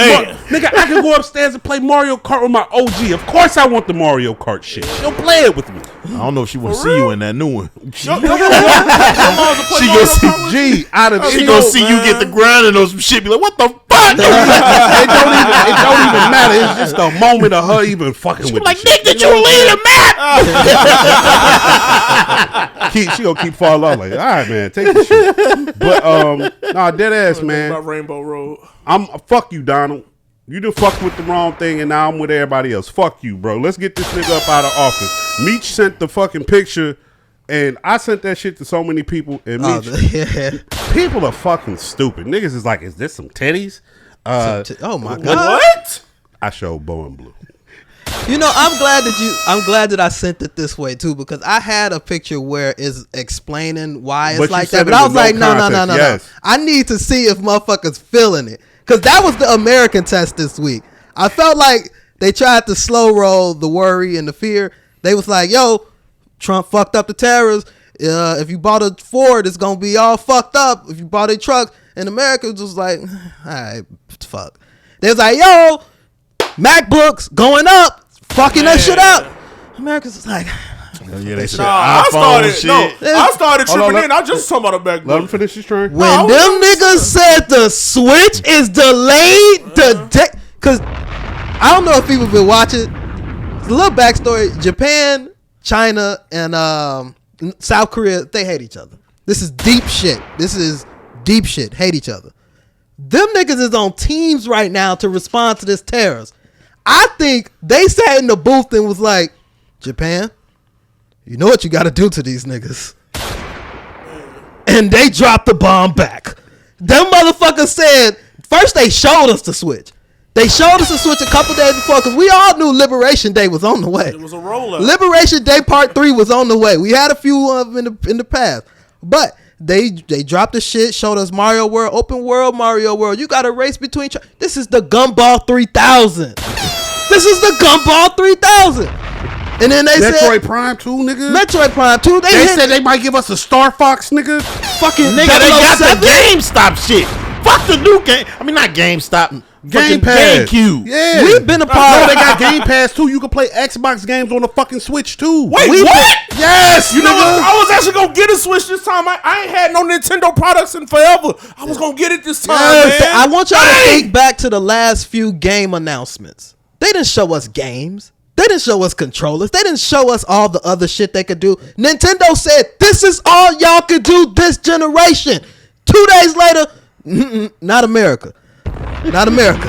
G: Nigga, I can go upstairs and play Mario Kart with my OG. Of course, I want the Mario Kart shit. She'll play it with me.
H: I don't know if she want to see you in that new one.
G: She gonna see G out of.
H: She gonna see you get the grind and some shit. Be like, what the fuck?
G: It don't even matter. It's just a moment of her even fucking with.
H: Like, Nick, did you leave the map?
G: She gonna keep falling off. Like, all right, man, take the shit. But nah, dead ass, man.
A: About Rainbow Road.
G: Fuck you, Donald. You done fucked with the wrong thing, and now I'm with everybody else. Fuck you, bro. Let's get this nigga up out of office. Meech sent the fucking picture, and I sent that shit to so many people. And Meech, people are fucking stupid. Niggas is like, is this some titties?
C: Oh my god!
A: What?
G: I showed Bo and Blue.
C: You know, I'm glad that I sent it this way too, because I had a picture where it's explaining why it's like that, but I was like, no. I need to see if motherfuckers feeling it, because that was the American test this week. I felt like they tried to slow roll the worry and the fear. They was like, yo, Trump fucked up the tariffs. If you bought a Ford, it's gonna be all fucked up. If you bought a truck, and America was just like, all right, fuck. They was like, yo, MacBooks going up, fucking that shit up. America's just like,
H: yeah, they said
A: I started tripping in. I just talking about a MacBook.
G: Let him finish his turn.
C: When them niggas said the Switch is delayed, because I don't know if people been watching. It's a little backstory. Japan China and South Korea, they hate each other. This is deep shit. Hate each other. Them niggas is on teams right now to respond to this terrorist. I think they sat in the booth and was like, Japan, you know what you got to do to these niggas. And they dropped the bomb back. Them motherfuckers said, first they showed us the switch. They showed us the switch a couple days before because we all knew Liberation Day was on the way.
A: It was a rollout.
C: Liberation Day Part 3 was on the way. We had a few of them in the past. But they dropped the shit, showed us Mario World, open world Mario World. You got a race between... This is the Gumball 3000. This is the Gumball 3000. And then they said...
G: Metroid Prime 2, nigga.
C: Metroid Prime 2.
G: They said they might give us a Star Fox, nigga.
C: Fucking
H: Nigga, they got
C: 007?
H: the GameStop shit. Fuck the new game. I mean, not GameStop.
G: Game Pass.
H: GameCube.
G: Yeah.
C: We've been a part
G: No,
C: of...
G: they got Game Pass too. You can play Xbox games on the fucking Switch too.
A: Wait, what?
G: Yes,
A: You know
G: nigga.
A: what? I was actually gonna get a Switch this time. I ain't had no Nintendo products in forever. I was gonna get it this time,
C: Yes.
A: man.
C: I want y'all to think back to the last few game announcements. They didn't show us games. They didn't show us controllers. They didn't show us all the other shit they could do. Nintendo said, this is all y'all could do this generation. 2 days later, not America. Not America.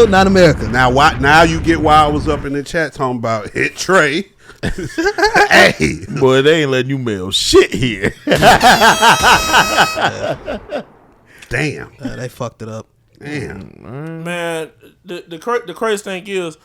C: Not America.
G: Now you get why I was up in the chat talking about hit Trey. Hey,
H: boy, they ain't letting you mail shit here.
G: Damn.
C: They fucked it up.
G: Damn.
A: Man, the crazy thing is,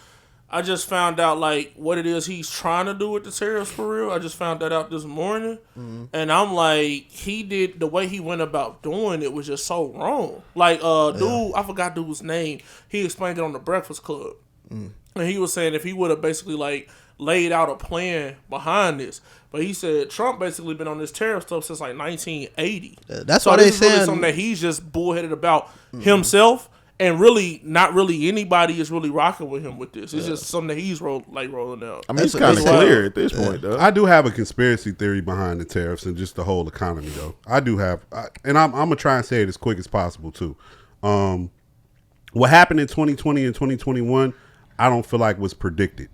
A: I just found out like what it is he's trying to do with the tariffs for real. I just found that out this morning, and I'm like, the way he went about doing it was just so wrong. Like, dude, I forgot dude's name. He explained it on the Breakfast Club, and he was saying if he would have basically like laid out a plan behind this, but he said Trump basically been on this tariff stuff since like 1980.
C: That's
A: so
C: why
A: this
C: they
A: is really
C: saying
A: something that he's just bullheaded about himself. And really, not really anybody is really rocking with him with this. It's just something that he's rolling out.
H: I mean, it's kind of clear at this point, though.
G: I do have a conspiracy theory behind the tariffs and just the whole economy, though. I do have, and I'm gonna try and say it as quick as possible too. What happened in 2020 and 2021, I don't feel like was predicted.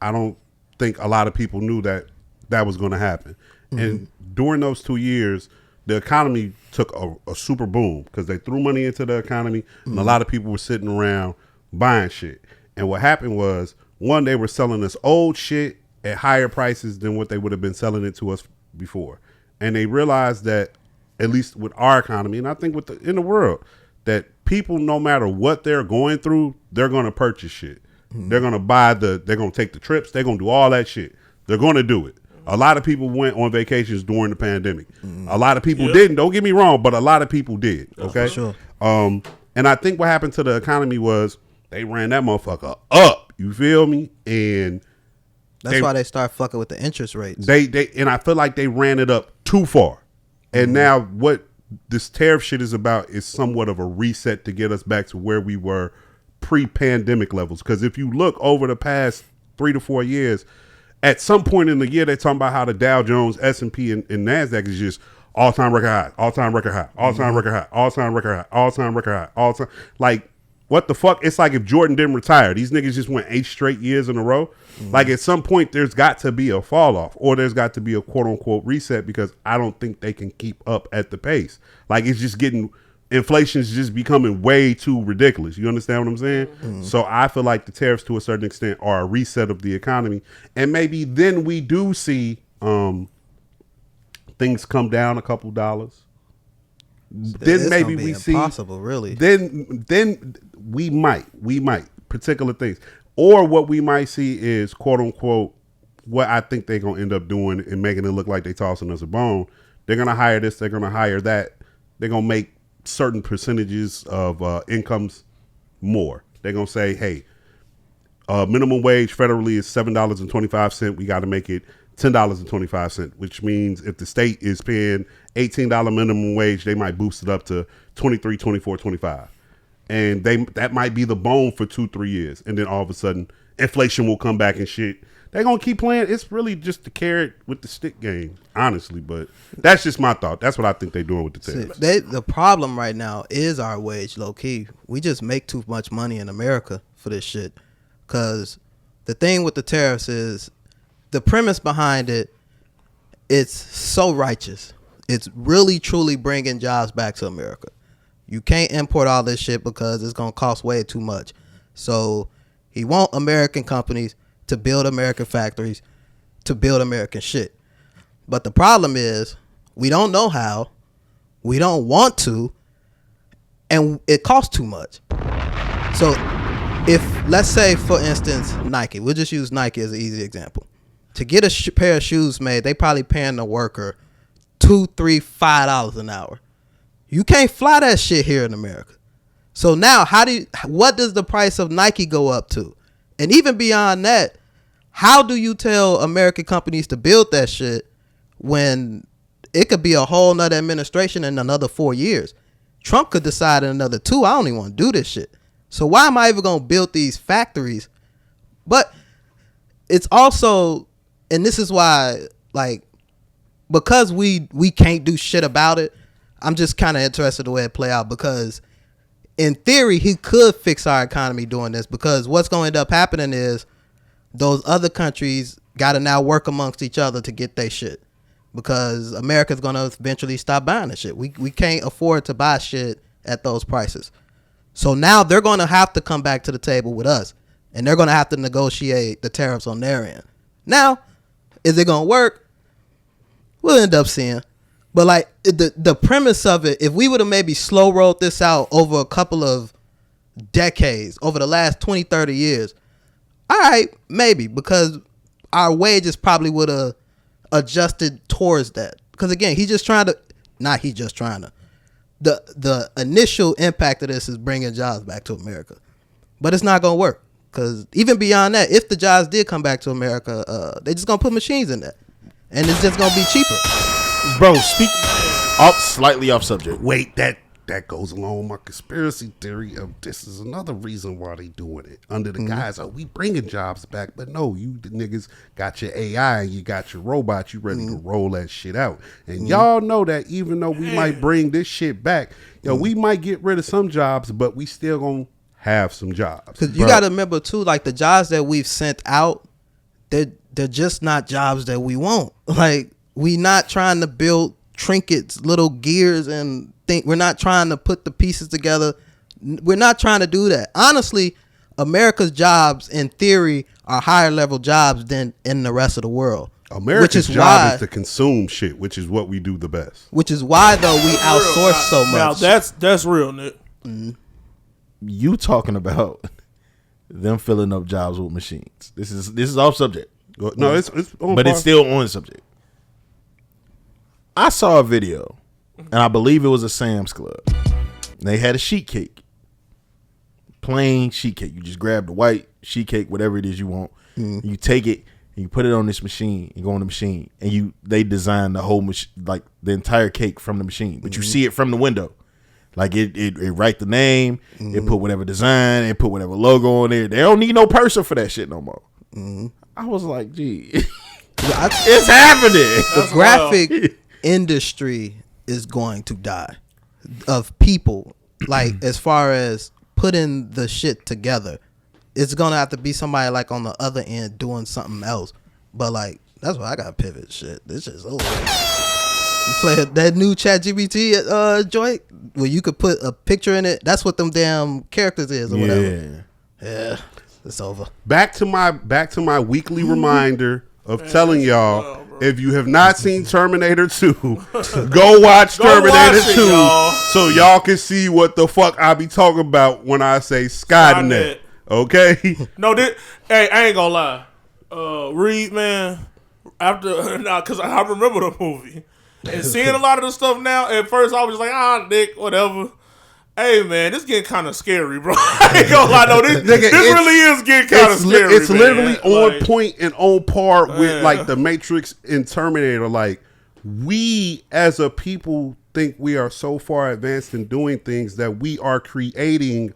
G: I don't think a lot of people knew that was going to happen. And during those 2 years, the economy took a super boom because they threw money into the economy and a lot of people were sitting around buying shit. And what happened was, one, they were selling us old shit at higher prices than what they would have been selling it to us before. And they realized that, at least with our economy, and I think in the world, that people, no matter what they're going through, they're going to purchase shit. They're going to they're going to take the trips. They're going to do all that shit. They're going to do it. A lot of people went on vacations during the pandemic. A lot of people didn't. Don't get me wrong, but a lot of people did. Okay.
C: Sure.
G: And I think what happened to the economy was they ran that motherfucker up. You feel me? And
C: that's why they start fucking with the interest rates.
G: And I feel like they ran it up too far. And now what this tariff shit is about is somewhat of a reset to get us back to where we were pre-pandemic levels. Because if you look over the past 3 to 4 years, at some point in the year, they're talking about how the Dow Jones, S&P, and NASDAQ is just all-time record high, all-time record high, all-time record high, all-time record high, all-time record high, all-time. Like, what the fuck? It's like if Jordan didn't retire. These niggas just went 8 straight years in a row. Like, at some point, there's got to be a fall-off, or there's got to be a quote-unquote reset, because I don't think they can keep up at the pace. Like, it's just inflation's just becoming way too ridiculous. You understand what I'm saying? So I feel like the tariffs to a certain extent are a reset of the economy. And maybe then we do see things come down a couple dollars. Then maybe we see
C: impossible, really.
G: Then we might particular things. Or what we might see is quote unquote what I think they're gonna end up doing and making it look like they tossing us a bone. They're gonna hire this, they're gonna hire that, they're gonna make certain percentages of incomes more. They're gonna say, hey, minimum wage federally is $7.25. We got to make it $10.25, which means if the state is paying $18 minimum wage, they might boost it up to $23, $24, $25. And that might be the bone for 2-3 years. And then all of a sudden inflation will come back and shit. They're going to keep playing. It's really just the carrot with the stick game, honestly. But that's just my thought. That's what I think they're doing with the tariffs.
C: The problem right now is our wage, low key. We just make too much money in America for this shit. Because the thing with the tariffs is the premise behind it, it's so righteous. It's really truly bringing jobs back to America. You can't import all this shit because it's gonna cost way too much. So he want American companies to build American factories, to build American shit. But the problem is we don't know how, we don't want to, and it costs too much. So if, let's say for instance, Nike, we'll just use Nike as an easy example. To get a pair of shoes made, they probably paying the worker $2, $3, $5 an hour. You can't fly that shit here in America. So now what does the price of Nike go up to? And even beyond that, how do you tell American companies to build that shit when it could be a whole nother administration in another 4 years? Trump could decide in another 2, I don't even want to do this shit. So why am I even going to build these factories? But it's also, and this is why, like, because we can't do shit about it, I'm just kind of interested the way it play out, because in theory, he could fix our economy doing this, because what's going to end up happening is those other countries got to now work amongst each other to get their shit, because America's going to eventually stop buying the shit. We can't afford to buy shit at those prices. So now they're going to have to come back to the table with us, and they're going to have to negotiate the tariffs on their end. Now, is it going to work? We'll end up seeing. But like the premise of it, if we would have maybe slow rolled this out over a couple of decades, over the last 20, 30 years, all right, maybe, because our wages probably would have adjusted towards that. Because again, the initial impact of this is bringing jobs back to America. But it's not going to work, because even beyond that, if the jobs did come back to America, they just going to put machines in there, and it's just going to be cheaper.
H: Bro, slightly off subject.
G: Wait, that goes along with my conspiracy theory of this is another reason why they doing it. Under the guise of we bringing jobs back, but no, you the niggas got your AI and you got your robots, you ready to roll that shit out. And y'all know that even though we might bring this shit back, we might get rid of some jobs, but we still gonna have some jobs.
C: Because you got to remember too, like the jobs that we've sent out, they're just not jobs that we want. Like, we not trying to build trinkets, little gears, and we're not trying to put the pieces together. We're not trying to do that. Honestly, America's jobs in theory are higher level jobs than in the rest of the world.
G: America's job is to consume shit, which is what we do the best.
C: Which is why though we outsource so much.
A: Now that's real, Nick.
H: You talking about them filling up jobs with machines. This is off subject.
G: No, it's on
H: but it's still on subject. I saw a video, and I believe it was a Sam's Club. They had a sheet cake, plain sheet cake. You just grab the white sheet cake, whatever it is you want. You take it and you put it on this machine. You go on the machine, and they design the whole machine, like the entire cake from the machine. But you see it from the window, like it write the name, it put whatever design, it put whatever logo on there. They don't need no person for that shit no more. I was like, gee, it's happening.
C: The graphic industry is going to die of people. Like, as far as putting the shit together, it's gonna have to be somebody like on the other end doing something else. But like, that's why I gotta pivot shit. This shit's over. You play that new ChatGPT joint where you could put a picture in it. That's what them damn characters is or whatever. Yeah, it's over.
G: Back to my weekly reminder of telling y'all, if you have not seen Terminator 2, go watch Terminator 2 so y'all can see what the fuck I be talking about when I say Skynet. Okay?
A: No, hey, I ain't gonna lie. Reed, man, because I remember the movie. And seeing a lot of the stuff now, at first I was like, Nick, whatever. Hey, man, this getting kind of scary, bro. I ain't gonna lie, no, this really is getting kind of scary,
G: It's literally on point and on par with, like, The Matrix and Terminator. Like, we, as a people, think we are so far advanced in doing things that we are creating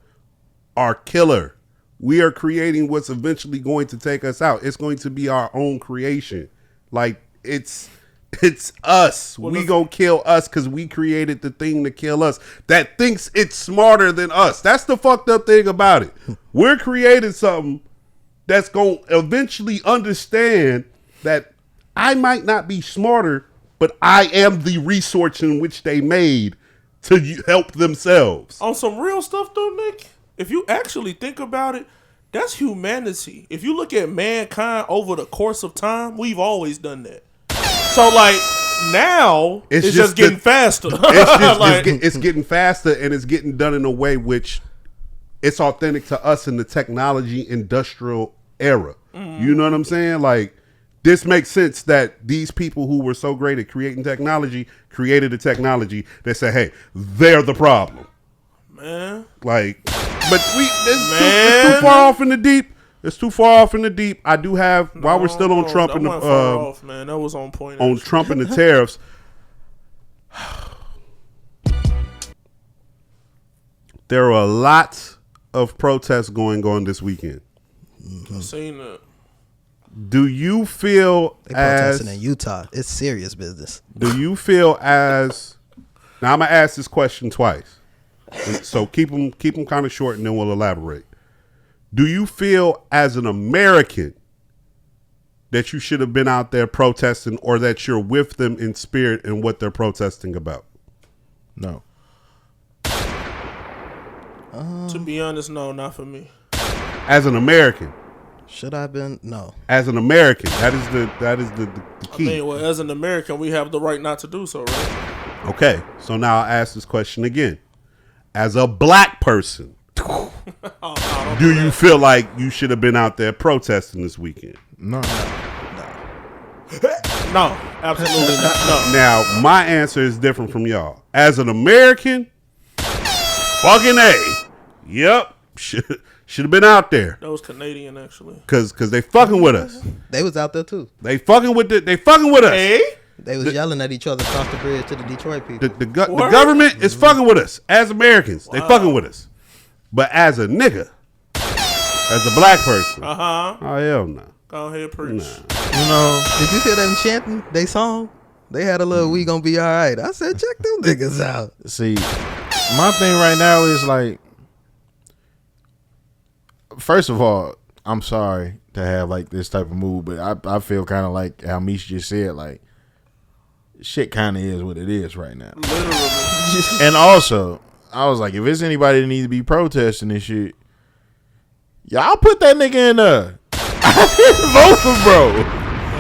G: our killer. We are creating what's eventually going to take us out. It's going to be our own creation. Like, it's us. We gonna kill us because we created the thing to kill us that thinks it's smarter than us. That's the fucked up thing about it. We're creating something that's gonna eventually understand that I might not be smarter, but I am the resource in which they made to help themselves.
A: On some real stuff, though, Nick, if you actually think about it, that's humanity. If you look at mankind over the course of time, we've always done that. So, like, now it's just getting faster.
G: It's getting faster, and it's getting done in a way which it's authentic to us in the technology industrial era. Mm-hmm. You know what I'm saying? Like, this makes sense that these people who were so great at creating technology created a technology that said, hey, they're the problem.
A: Man.
G: Like, but it's too far off in the deep. It's too far off in the deep. I do have, while we're still on Trump and the
A: off, man. That was on point.
G: On Trump and the tariffs. There are lots of protests going on this weekend.
A: I've seen that.
G: Do you feel
C: they protesting in Utah? It's serious business.
G: Do you feel as now? I'm gonna ask this question twice, so keep them kind of short, and then we'll elaborate. Do you feel as an American that you should have been out there protesting, or that you're with them in spirit in what they're protesting about?
H: No.
A: To be honest, no, not for me.
G: As an American.
C: Should I have been? No.
G: As an American, that is the key.
A: I mean, well, as an American, we have the right not to do so, right?
G: Okay, so now I'll ask this question again. As a black person, do you feel like you should have been out there protesting this weekend?
H: No,
A: absolutely not. No.
G: Now, my answer is different from y'all. As an American, fucking A. Yep. Should have been out there.
A: That was Canadian, actually.
G: Cause they fucking with us.
C: They was out there too.
G: They fucking with us.
A: Hey?
C: They was yelling at each other across the bridge to the Detroit people.
G: The government is fucking with us. As Americans, they fucking with us. But as a nigga, as a black person, oh hell no.
A: Go ahead, preach.
C: Did you hear them chanting they song? They had a little "We gonna be all right." I said, check them niggas out.
H: See, my thing right now is like, first of all, I'm sorry to have like this type of move, but I feel kind of like how Meech just said, like, shit kind of is what it is right now.
A: Literally.
H: And also, I was like, if it's anybody that needs to be protesting this shit, y'all put that nigga in there. Vote for bro.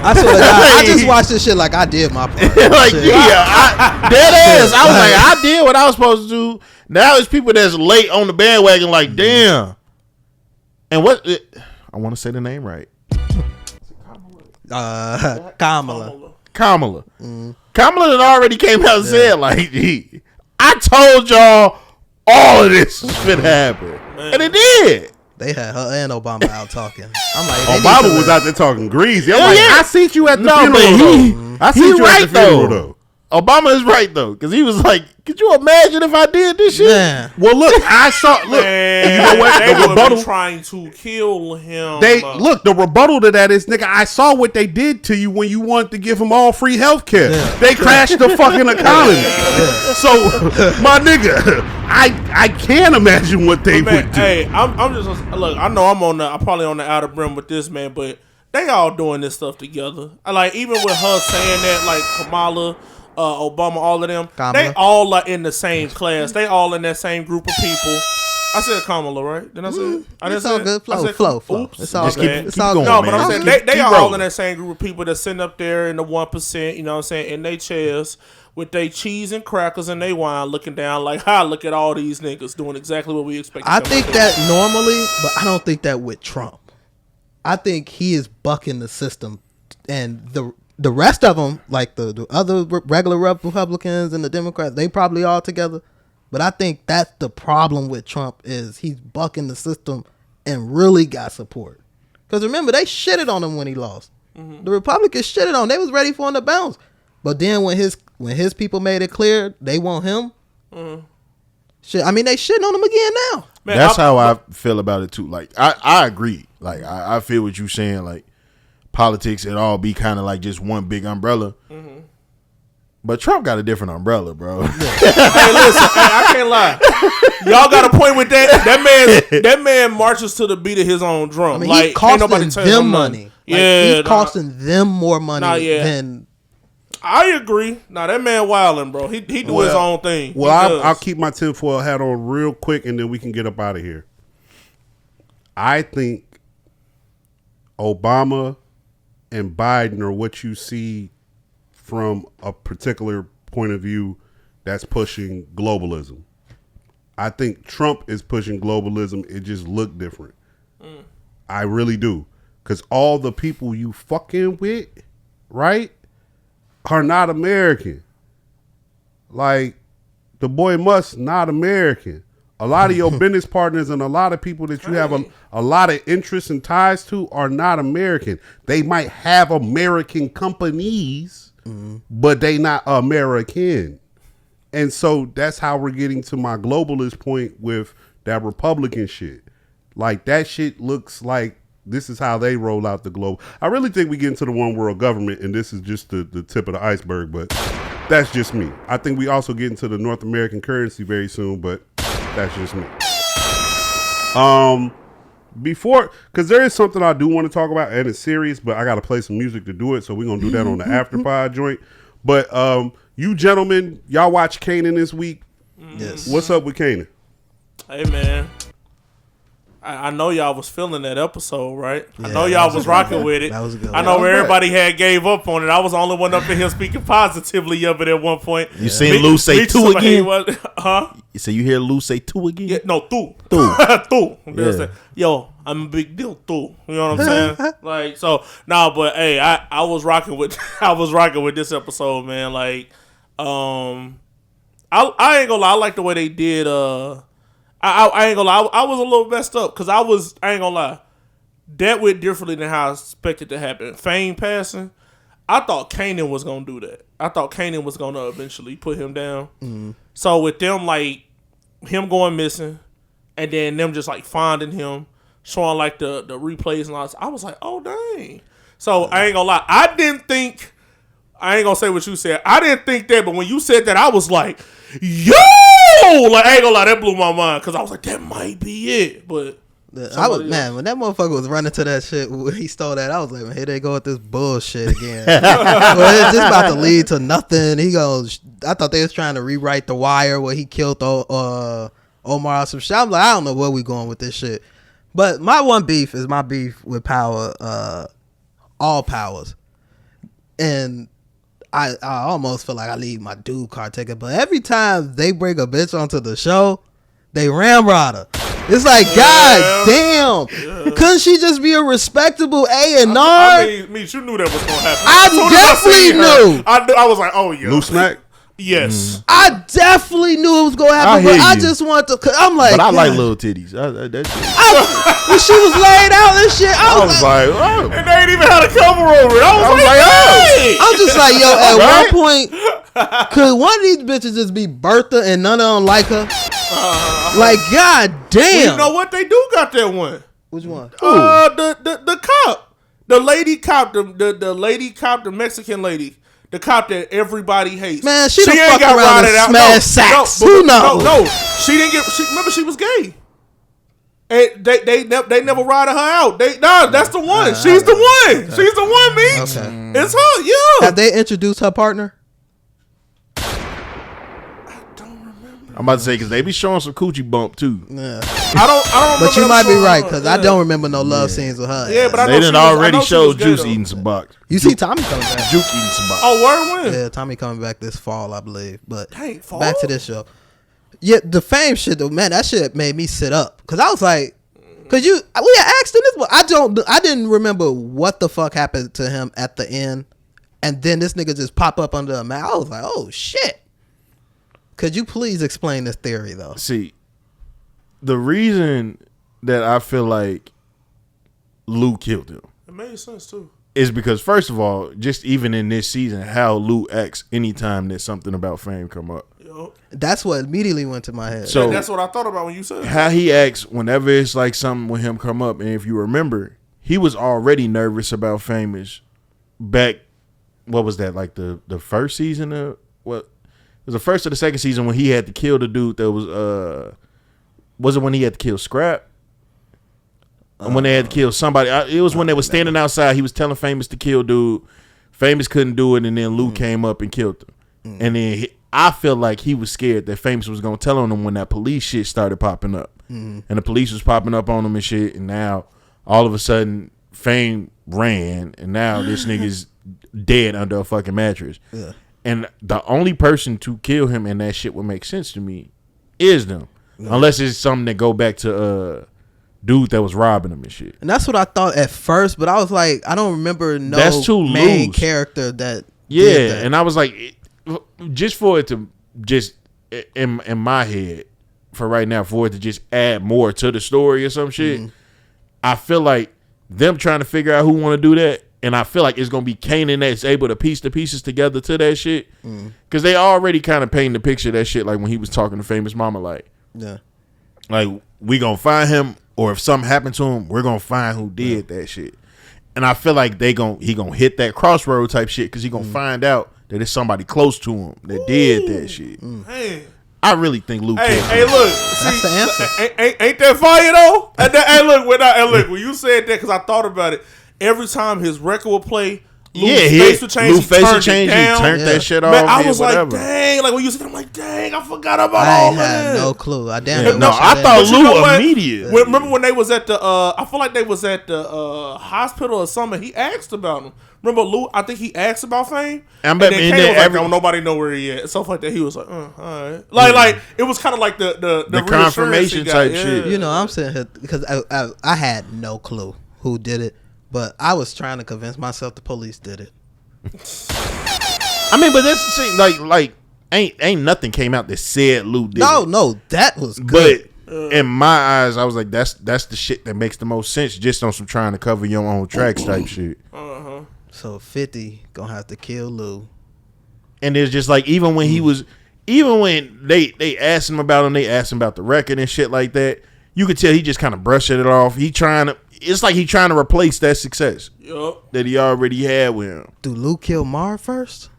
C: I swear to God, I just watched this shit like I did my part.
H: Like, dead ass. I was like, I did what I was supposed to do. Now it's people that's late on the bandwagon, like, damn. And what? I want to say the name right.
C: Kamala.
H: Kamala had already came out and said, like, I told y'all all of this was finna happen. And it did.
C: They had her and Obama out talking. I'm like,
G: Obama was out there talking greasy. I'm like, I seen you at the funeral.
H: I seen you at the funeral though. Obama is right though, because he was like, "Could you imagine if I did this shit?"
C: Man.
G: Well, look, I saw. Look, and you know what?
A: They
G: The
A: were
G: rebuttal.
A: trying to kill him.
G: Look. The rebuttal to that is, nigga, I saw what they did to you when you wanted to give him all free health care. Yeah. They crashed the fucking economy. Yeah. So, my nigga, I can't imagine what they would do.
A: Hey, I'm just look. I know I'm probably on the outer brim with this, man, but they all doing this stuff together. Like, even with her saying that, like Kamala, Obama, all of them, they all are in the same class. They all in that same group of people. I said Kamala, right? Didn't I say it?
C: It's all good. Flow.
A: Oops.
C: It's all good.
H: It's all
C: going,
A: no,
C: man.
A: but I'm saying they are all in that same group of people that sitting up there in the 1%, you know what I'm saying, in their chairs with their cheese and crackers and they wine, looking down like, look at all these niggas doing exactly what we expect.
C: I think that normally, but I don't think that with Trump. I think he is bucking the system, and the rest of them, like the other regular Republicans and the Democrats, they probably all together. But I think that's the problem with Trump, is he's bucking the system and really got support. Because remember, they shitted on him when he lost. Mm-hmm. The Republicans shitted on him. They was ready for him to bounce. But then when his people made it clear they want him, shit. I mean, they shitting on him again now.
H: Man, that's how I feel about it too. Like, I agree. Like, I feel what you're saying. Like, politics, it all be kind of like just one big umbrella. Mm-hmm. But Trump got a different umbrella, bro.
A: Hey, listen, I can't lie. Y'all got a point with that. That man marches to the beat of his own drum.
C: I mean,
A: like,
C: he costing them money. He's costing them more money than.
A: I agree. Nah, that man wildin', bro. He do his own thing.
G: Well, I'll keep my tinfoil hat on real quick, and then we can get up out of here. I think Obama and Biden are what you see from a particular point of view that's pushing globalism. I think Trump is pushing globalism. It just looked different. I really do. Because all the people you fucking with, right, are not American. Like, the boy Musk, not American. A lot of your business partners and a lot of people that you have a lot of interest and ties to are not American. They might have American companies, but they not American. And so that's how we're getting to my globalist point with that Republican shit. Like, that shit looks like this is how they roll out the globe. I really think we get into the one world government, and this is just the tip of the iceberg, but that's just me. I think we also get into the North American currency very soon, but that's just me. Before, because there is something I do want to talk about, and it's serious, but I got to play some music to do it, so we're going to do that on the afterpod joint. But you gentlemen, y'all watch Kanan this week?
C: Yes.
G: What's up with Kanan?
A: Hey, man. I know y'all was feeling that episode, right? I know y'all was rocking with it.
C: That was a good
A: I know where everybody had gave up on it. I was the only one up in here speaking positively of it at one point.
H: You seen Lou say two again?
A: Huh?
H: You say you hear Lou say two again?
A: Yeah, no, two.
H: Two.
A: Yeah. Yo, I'm a big deal, two. You know what I'm saying? Like, so, nah, but hey, I was rocking with this episode, man. Like, I ain't gonna lie, I like the way they did I ain't gonna lie. I was a little messed up because I ain't gonna lie. That went differently than how I expected to happen. Fame passing, I thought Kanan was gonna do that. I thought Kanan was gonna eventually put him down. So with them, like, him going missing, and then them just like finding him, showing like the replays and all that, I was like, oh dang. So I ain't gonna lie. I ain't gonna say what you said. I didn't think that, but when you said that, I was like, yo! Like, I ain't gonna lie, that blew my mind because I was like, that might be it. But
C: man, when that motherfucker was running to that shit when he stole that, I was like, man, here they go with this bullshit again. Well, it's just about to lead to nothing. I thought they was trying to rewrite The Wire where he killed Omar or some shit. I'm like, I don't know where we going with this shit. But my one beef is my beef with Power, all powers. And I almost feel like I leave my dude card ticket, but every time they bring a bitch onto the show, they ramrod her. It's like, god damn, couldn't she just be a respectable A&R?
A: I mean, Meech, you knew that was gonna happen.
C: I definitely knew.
A: I was like, oh yeah,
G: Loose smack.
A: Yes,
C: I definitely knew it was gonna happen, but I just want to. I'm like,
H: but I like little titties. That shit.
C: When she was laid out and shit, I was like,
H: oh.
A: And they ain't even had a cover over it. I was like,
C: hey. I'm just like, yo, at one point, could one of these bitches just be Bertha and none of them like her? Like, god damn.
A: Well, you know what? They do got that one.
C: Which one?
A: The cop, the lady cop, the lady cop, the Mexican lady. The cop that everybody hates.
C: Man, she ain't got around and smash sacks. Who knows?
A: No, she didn't get. Remember, she was gay. And they never rided her out. That's the one. She's the one. Okay. She's the one, Meech. Okay. It's her. Yeah.
C: Have they introduced her partner?
H: I'm about to say because they be showing some coochie bump too.
C: Yeah.
A: I don't.
C: But you might be right because I don't remember no love scenes with her.
A: Yeah, but
H: they didn't already show Juice eating some box.
C: You see Tommy coming back.
H: Juke eating some box.
A: Oh, where when?
C: Yeah, Tommy coming back this fall, I believe. But
A: fall?
C: Back to this show. Yeah, the Fame shit though, man, that shit made me sit up because I was like, because we had asked in this, but I didn't remember what the fuck happened to him at the end, and then this nigga just pop up under a mat. I was like, oh shit. Could you please explain this theory, though?
H: See, the reason that I feel like Lou killed him.
A: It made sense, too.
H: Is because, first of all, just even in this season, how Lou acts anytime that something about Fame come up.
A: Yep.
C: That's what immediately went to my head.
H: So
A: that's what I thought about when you said
H: how he acts whenever it's like something with him come up. And if you remember, he was already nervous about Famous back, what was that, like the first season of what? It was the first or the second season when he had to kill the dude that was it when he had to kill Scrap? when they had to kill somebody. It was when they were standing outside. He was telling Famous to kill dude. Famous couldn't do it, and then Lou came up and killed him. And then I feel like he was scared that Famous was gonna tell on him when that police shit started popping up, and the police was popping up on him and shit. And now all of a sudden, Fame ran, and now this nigga's dead under a fucking mattress.
C: Yeah.
H: And the only person to kill him and that shit would make sense to me is them, unless it's something that go back to dude that was robbing him and shit.
C: And that's what I thought at first, but I was like, I don't remember
H: That's too
C: main
H: loose.
C: character that.
H: Yeah,
C: did that.
H: and I was like, just for it to just in my head for right now, for it to just add more to the story or some shit. I feel like them trying to figure out who want to do that, and I feel like it's gonna be Kanan that's able to piece the pieces together to that shit, because they already kind of painted the picture of that shit, like when he was talking to Famous Mama, like we gonna find him, or if something happened to him, we're gonna find who did that shit. And I feel like he gonna hit that crossroad type shit, because he gonna find out that it's somebody close to him that did that shit.
A: Man.
H: I really think Luke.
A: Hey, look,
C: that's the answer.
A: Ain't that fire though? Look, when you said that, because I thought about it. Every time his record would play, Lou's face would change. He turned
H: that shit off.
A: Man, I was like, dang. Like when you said, I'm like, dang, I forgot about all of that.
C: I had no clue. I
H: thought Lou immediate.
A: Remember when they was at the? I feel like they was at the hospital or something. He asked about him. Remember Lou? I think he asked about Fame. And then Kanan was like, "Oh, nobody know where he at." Stuff like that. He was like, "All right." Like it was kind of like the
H: confirmation type shit.
C: You know, I'm sitting here because I had no clue who did it, but I was trying to convince myself the police did it.
H: I mean, but that's the thing. Like ain't nothing came out that said Lou did it.
C: No, that was good.
H: But in my eyes, I was like, that's the shit that makes the most sense, just on some trying to cover your own tracks type shit.
C: So 50 gonna have to kill Lou.
H: And it's just like, even when they asked him about him, they asked him about the record and shit like that, you could tell he just kind of brushed it off. It's like he trying to replace that success that he already had with him.
C: Do Lou kill Marv first?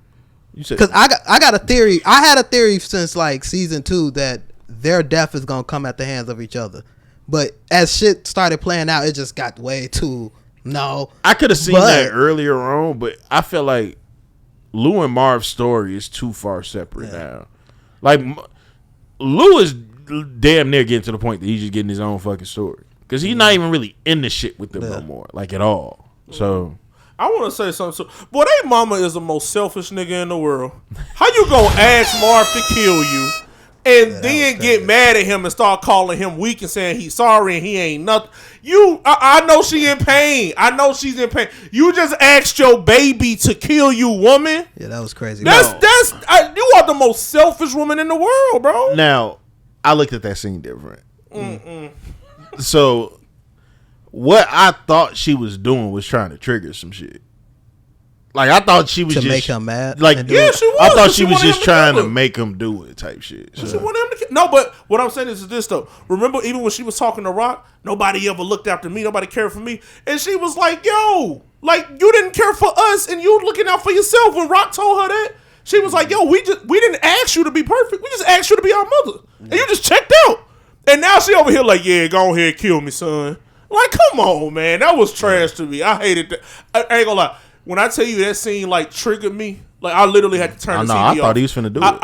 C: Because I got a theory. I had a theory since like season 2 that their death is gonna come at the hands of each other. But as shit started playing out, it just got way too. No,
H: I could have seen that earlier on, but I feel like Lou and Marv's story is too far separate now. Like Lou is damn near getting to the point that he's just getting his own fucking story, because he's not even really in the shit with them no more, like at all. So
A: I want to say something. Boy, they mama is the most selfish nigga in the world. How you gonna ask Marv to kill you? And then get mad at him and start calling him weak and saying he's sorry and he ain't nothing. I know she in pain. I know she's in pain. You just asked your baby to kill you, woman.
C: Yeah, that was crazy.
A: You are the most selfish woman in the world, bro.
H: Now, I looked at that scene different. So, what I thought she was doing was trying to trigger some shit. Like, I thought she was
C: to
H: just
C: make him mad.
H: Like,
A: yeah, she was.
H: I thought she was just trying to make him do it, type shit. So.
A: She wanted him to kill. No, but what I'm saying is this though. Remember, even when she was talking to Rock, nobody ever looked after me. Nobody cared for me, and she was like, "Yo, like you didn't care for us, and you looking out for yourself." When Rock told her that, she was like, "Yo, we didn't ask you to be perfect. We just asked you to be our mother, and you just checked out." And now she over here like, "Yeah, go ahead, kill me, son." Like, come on, man, that was trash to me. I hated that. I ain't gonna lie. When I tell you that scene like triggered me, like I literally had to turn the TV off.
H: I thought he was finna do it.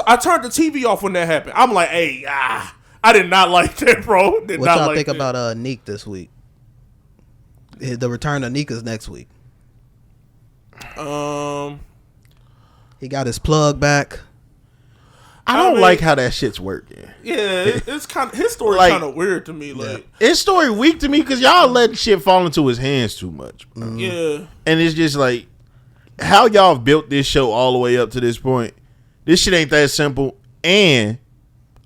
A: I turned the TV off when that happened. I'm like, hey, I did not like that, bro.
C: What y'all think about Neek this week? The return of Neek is next week. He got his plug back.
H: I don't like how that shit's working.
A: Yeah, it's kind of his story kind of weird to me. Like
H: his story weak to me because y'all letting shit fall into his hands too much.
A: Yeah,
H: and it's just like how y'all have built this show all the way up to this point. This shit ain't that simple, and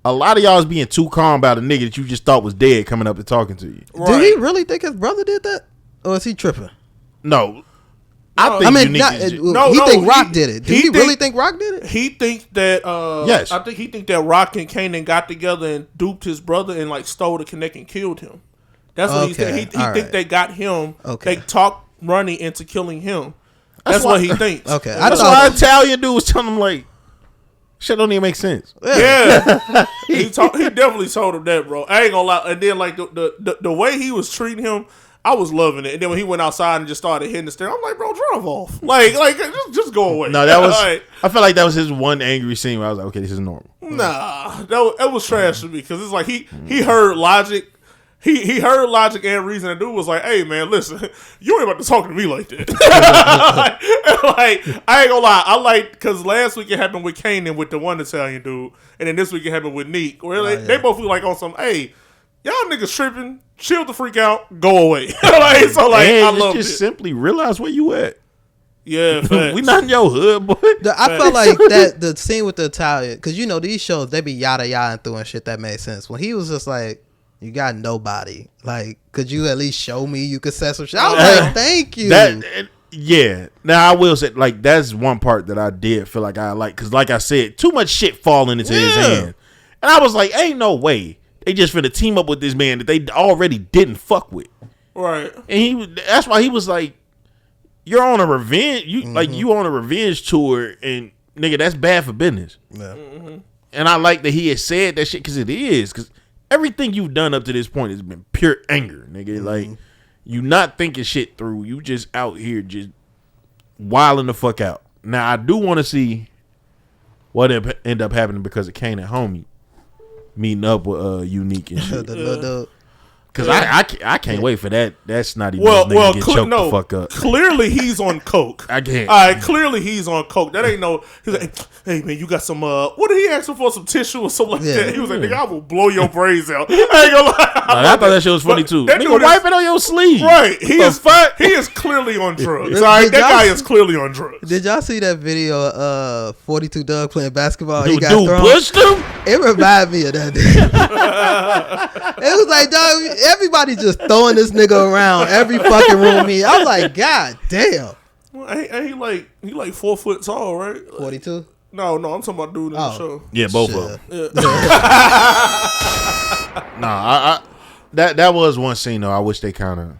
H: a lot of y'all is being too calm about a nigga that you just thought was dead coming up and talking to you.
C: Right. Do he really think his brother did that, or is he tripping?
H: No.
C: He think Rock did it. Do he really think Rock did it?
A: He thinks that
H: yes.
A: I think he think that Rock and Kanan got together and duped his brother and like stole the Connect and killed him. That's what he said. He think they got him.
C: Okay.
A: They talked Ronnie into killing him. That's what he thinks.
C: Okay.
H: That's why Italian dude was telling him like, Shit don't even make sense.
A: Yeah. he definitely told him that, bro. I ain't gonna lie. And then like the way he was treating him, I was loving it. And then when he went outside and just started hitting the stair, I'm like, bro, drive off. Like just go away.
H: No, that was.
A: like,
H: I felt like that was his one angry scene where I was like, okay, this is normal.
A: Nah, that was trash to me because it's like he heard logic. He heard logic and reason, and dude was like, "Hey man, listen, you ain't about to talk to me like that." like I ain't gonna lie, I like because last week it happened with Kanan with the one Italian dude, and then this week it happened with Neek, where they both feel like on some, hey, y'all niggas tripping, chill the freak out, go away. I love it.
H: Just simply realize where you at.
A: Yeah,
H: we not in your hood, boy.
C: I felt like that the scene with the Italian, because you know these shows they be yada yada through and shit that made sense. When he was just like, "You got nobody. Like, could you at least show me you could set some shit?" I was like, "Thank you."
H: Yeah. Now I will say, like, that's one part that I did feel like I like, because like I said, too much shit falling into his hand, and I was like, "Ain't no way they just finna team up with this man that they already didn't fuck with."
A: Right.
H: And that's why he was like, "You're on a revenge. You on a revenge tour, and nigga, that's bad for business."
C: Yeah.
H: And I like that he had said that shit because it is. Because everything you've done up to this point has been pure anger, nigga. Like, you not thinking shit through. You just out here just wilding the fuck out. Now, I do want to see what end up happening because of Kanan homie meeting up with Unique and shit. Because I can't wait for that. That's not even nigga get choked the fuck up.
A: Clearly he's on coke.
H: I can't.
A: All right, clearly he's on coke. That ain't no. He's like, "Hey man, you got some? What did he ask him for? Some tissue or something like that?" He was like, "Nigga, I will blow your brains out." I ain't gonna lie.
H: I thought that shit was funny too. Nigga, wipe it on your sleeve.
A: Right. He is clearly on drugs. All right, that guy is clearly on drugs.
C: Did y'all see that video of 42 Doug playing basketball? He got
H: dude
C: thrown.
H: Pushed him?
C: It reminded me of that dude. It was like, dog, everybody just throwing this nigga around every fucking room here. I was like, God damn.
A: Well, he like 4 foot tall, right?
C: 42?
A: No, I'm talking about dude in the show.
H: Yeah, both of them.
A: Yeah.
H: Nah, that was one scene though. I wish they kind of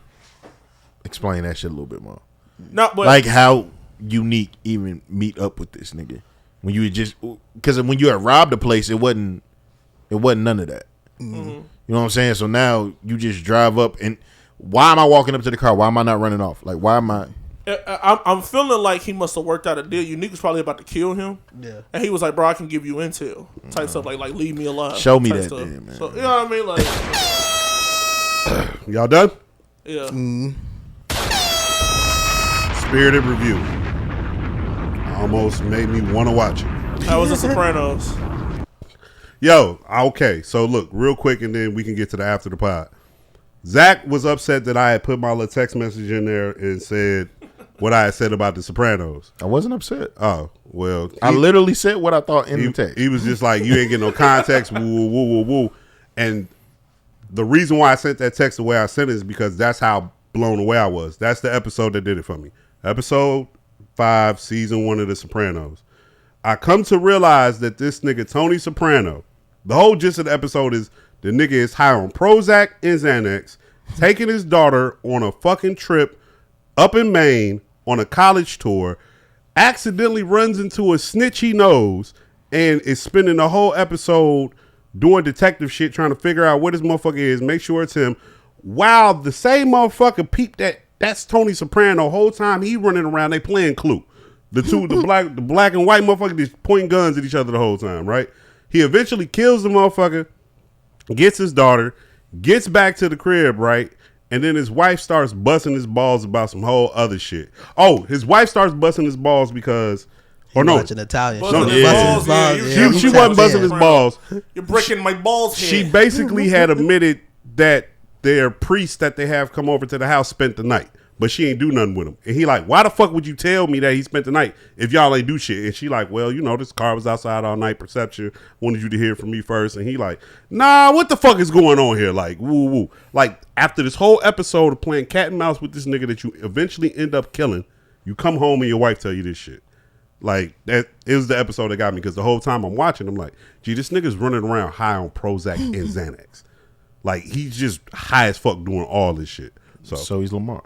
H: explain that shit a little bit more.
A: No, but
H: like how Unique even meet up with this nigga when you just because when you had robbed the place, it wasn't none of that.
A: Mm-hmm.
H: You know what I'm saying? So now you just drive up and why am I walking up to the car? Why am I not running off? Like why am I?
A: I'm feeling like he must have worked out a deal. Unique was probably about to kill him.
C: Yeah.
A: And he was like, "Bro, I can give you intel." Type stuff like leave me alive.
H: Show me
A: type
H: that
A: stuff.
H: then, man.
A: So, you know what I mean? Like
G: Y'all done?
A: Yeah.
G: Spirited Review. Almost made me want to watch it.
A: That was the Sopranos.
G: Yo, okay. So look, real quick, and then we can get to the after the pod. Zach was upset that I had put my little text message in there and said what I had said about the Sopranos.
H: I wasn't upset.
G: Oh, well.
H: I literally said what I thought in the text.
G: He was just like, you ain't getting no context, woo, woo, woo, woo, woo. And the reason why I sent that text the way I sent it is because that's how blown away I was. That's the episode that did it for me. Episode 5, season 1 of The Sopranos. I come to realize that this nigga, Tony Soprano, the whole gist of the episode is the nigga is high on Prozac and Xanax, taking his daughter on a fucking trip up in Maine on a college tour, accidentally runs into a snitch he knows, and is spending the whole episode doing detective shit, trying to figure out what this motherfucker is, make sure it's him, while the same motherfucker peeped that's Tony Soprano the whole time he running around, they playing Clue. The black and white motherfucker just pointing guns at each other the whole time, right? He eventually kills the motherfucker, gets his daughter, gets back to the crib, right? And then his wife starts busting his balls about some whole other shit. Oh, his wife starts busting his balls because... Or no.
C: Watching Italian.
A: She
G: wasn't busting his balls.
A: You're breaking my balls here.
G: She basically had admitted that their priest that they have come over to the house spent the night. But she ain't do nothing with him. And he like, why the fuck would you tell me that he spent the night if y'all ain't do shit? And she like, well, you know, this car was outside all night, perception. Wanted you to hear from me first. And he like, nah, what the fuck is going on here? Like, woo woo. Like, after this whole episode of playing cat and mouse with this nigga that you eventually end up killing, you come home and your wife tell you this shit. Like, that it was the episode that got me, because the whole time I'm watching, I'm like, gee, this nigga's running around high on Prozac and Xanax. Like, he's just high as fuck doing all this shit.
H: So he's Lamar.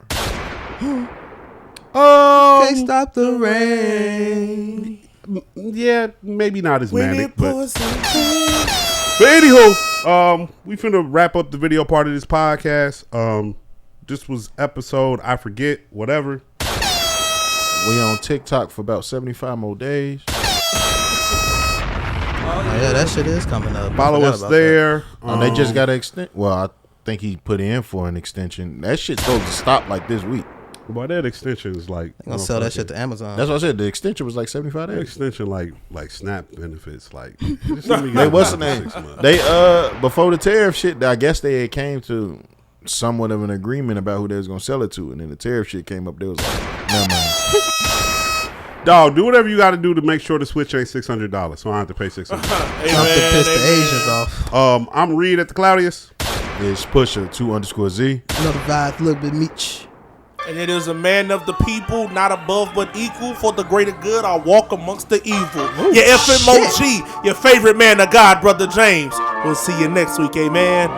C: Can't stop the rain.
G: Yeah, maybe not as
A: When
G: manic,
A: it
G: but
A: pours
G: anywho, we finna wrap up the video part of this podcast. This was episode, I forget, whatever.
H: We on TikTok for about 75 more days.
C: Oh, yeah, that shit is coming up.
G: Follow us there.
H: They just got to extend. Well, I think he put in for an extension. That shit's supposed to stop like this week.
G: Well, that extension is like
C: They gonna sell that shit to Amazon.
H: That's what I said. The extension was like 75
G: that
H: days.
G: extension like SNAP benefits. Like,
H: Hey, what's the name? They before the tariff shit, I guess they had came to somewhat of an agreement about who they was gonna sell it to, and then the tariff shit came up. They was like, never mind.
G: Dog, do whatever you got to do to make sure the Switch ain't $600, so I don't have to pay $600.
C: Trump to piss the Asians off.
G: I'm Reed at the Claudius.
H: It's Pusher 2_Z.
C: You know the vibes, a little bit Meech.
A: And it is a man of the people, not above but equal. For the greater good, I walk amongst the evil. Your FMOG, your favorite man of God, Brother James. We'll see you next week, amen.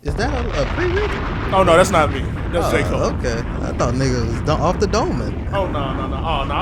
C: Is that a pre-read?
A: Oh, no, that's not me. That's J. Cole.
C: Okay. I thought nigga was off the dome.
A: Oh, no. Oh, no.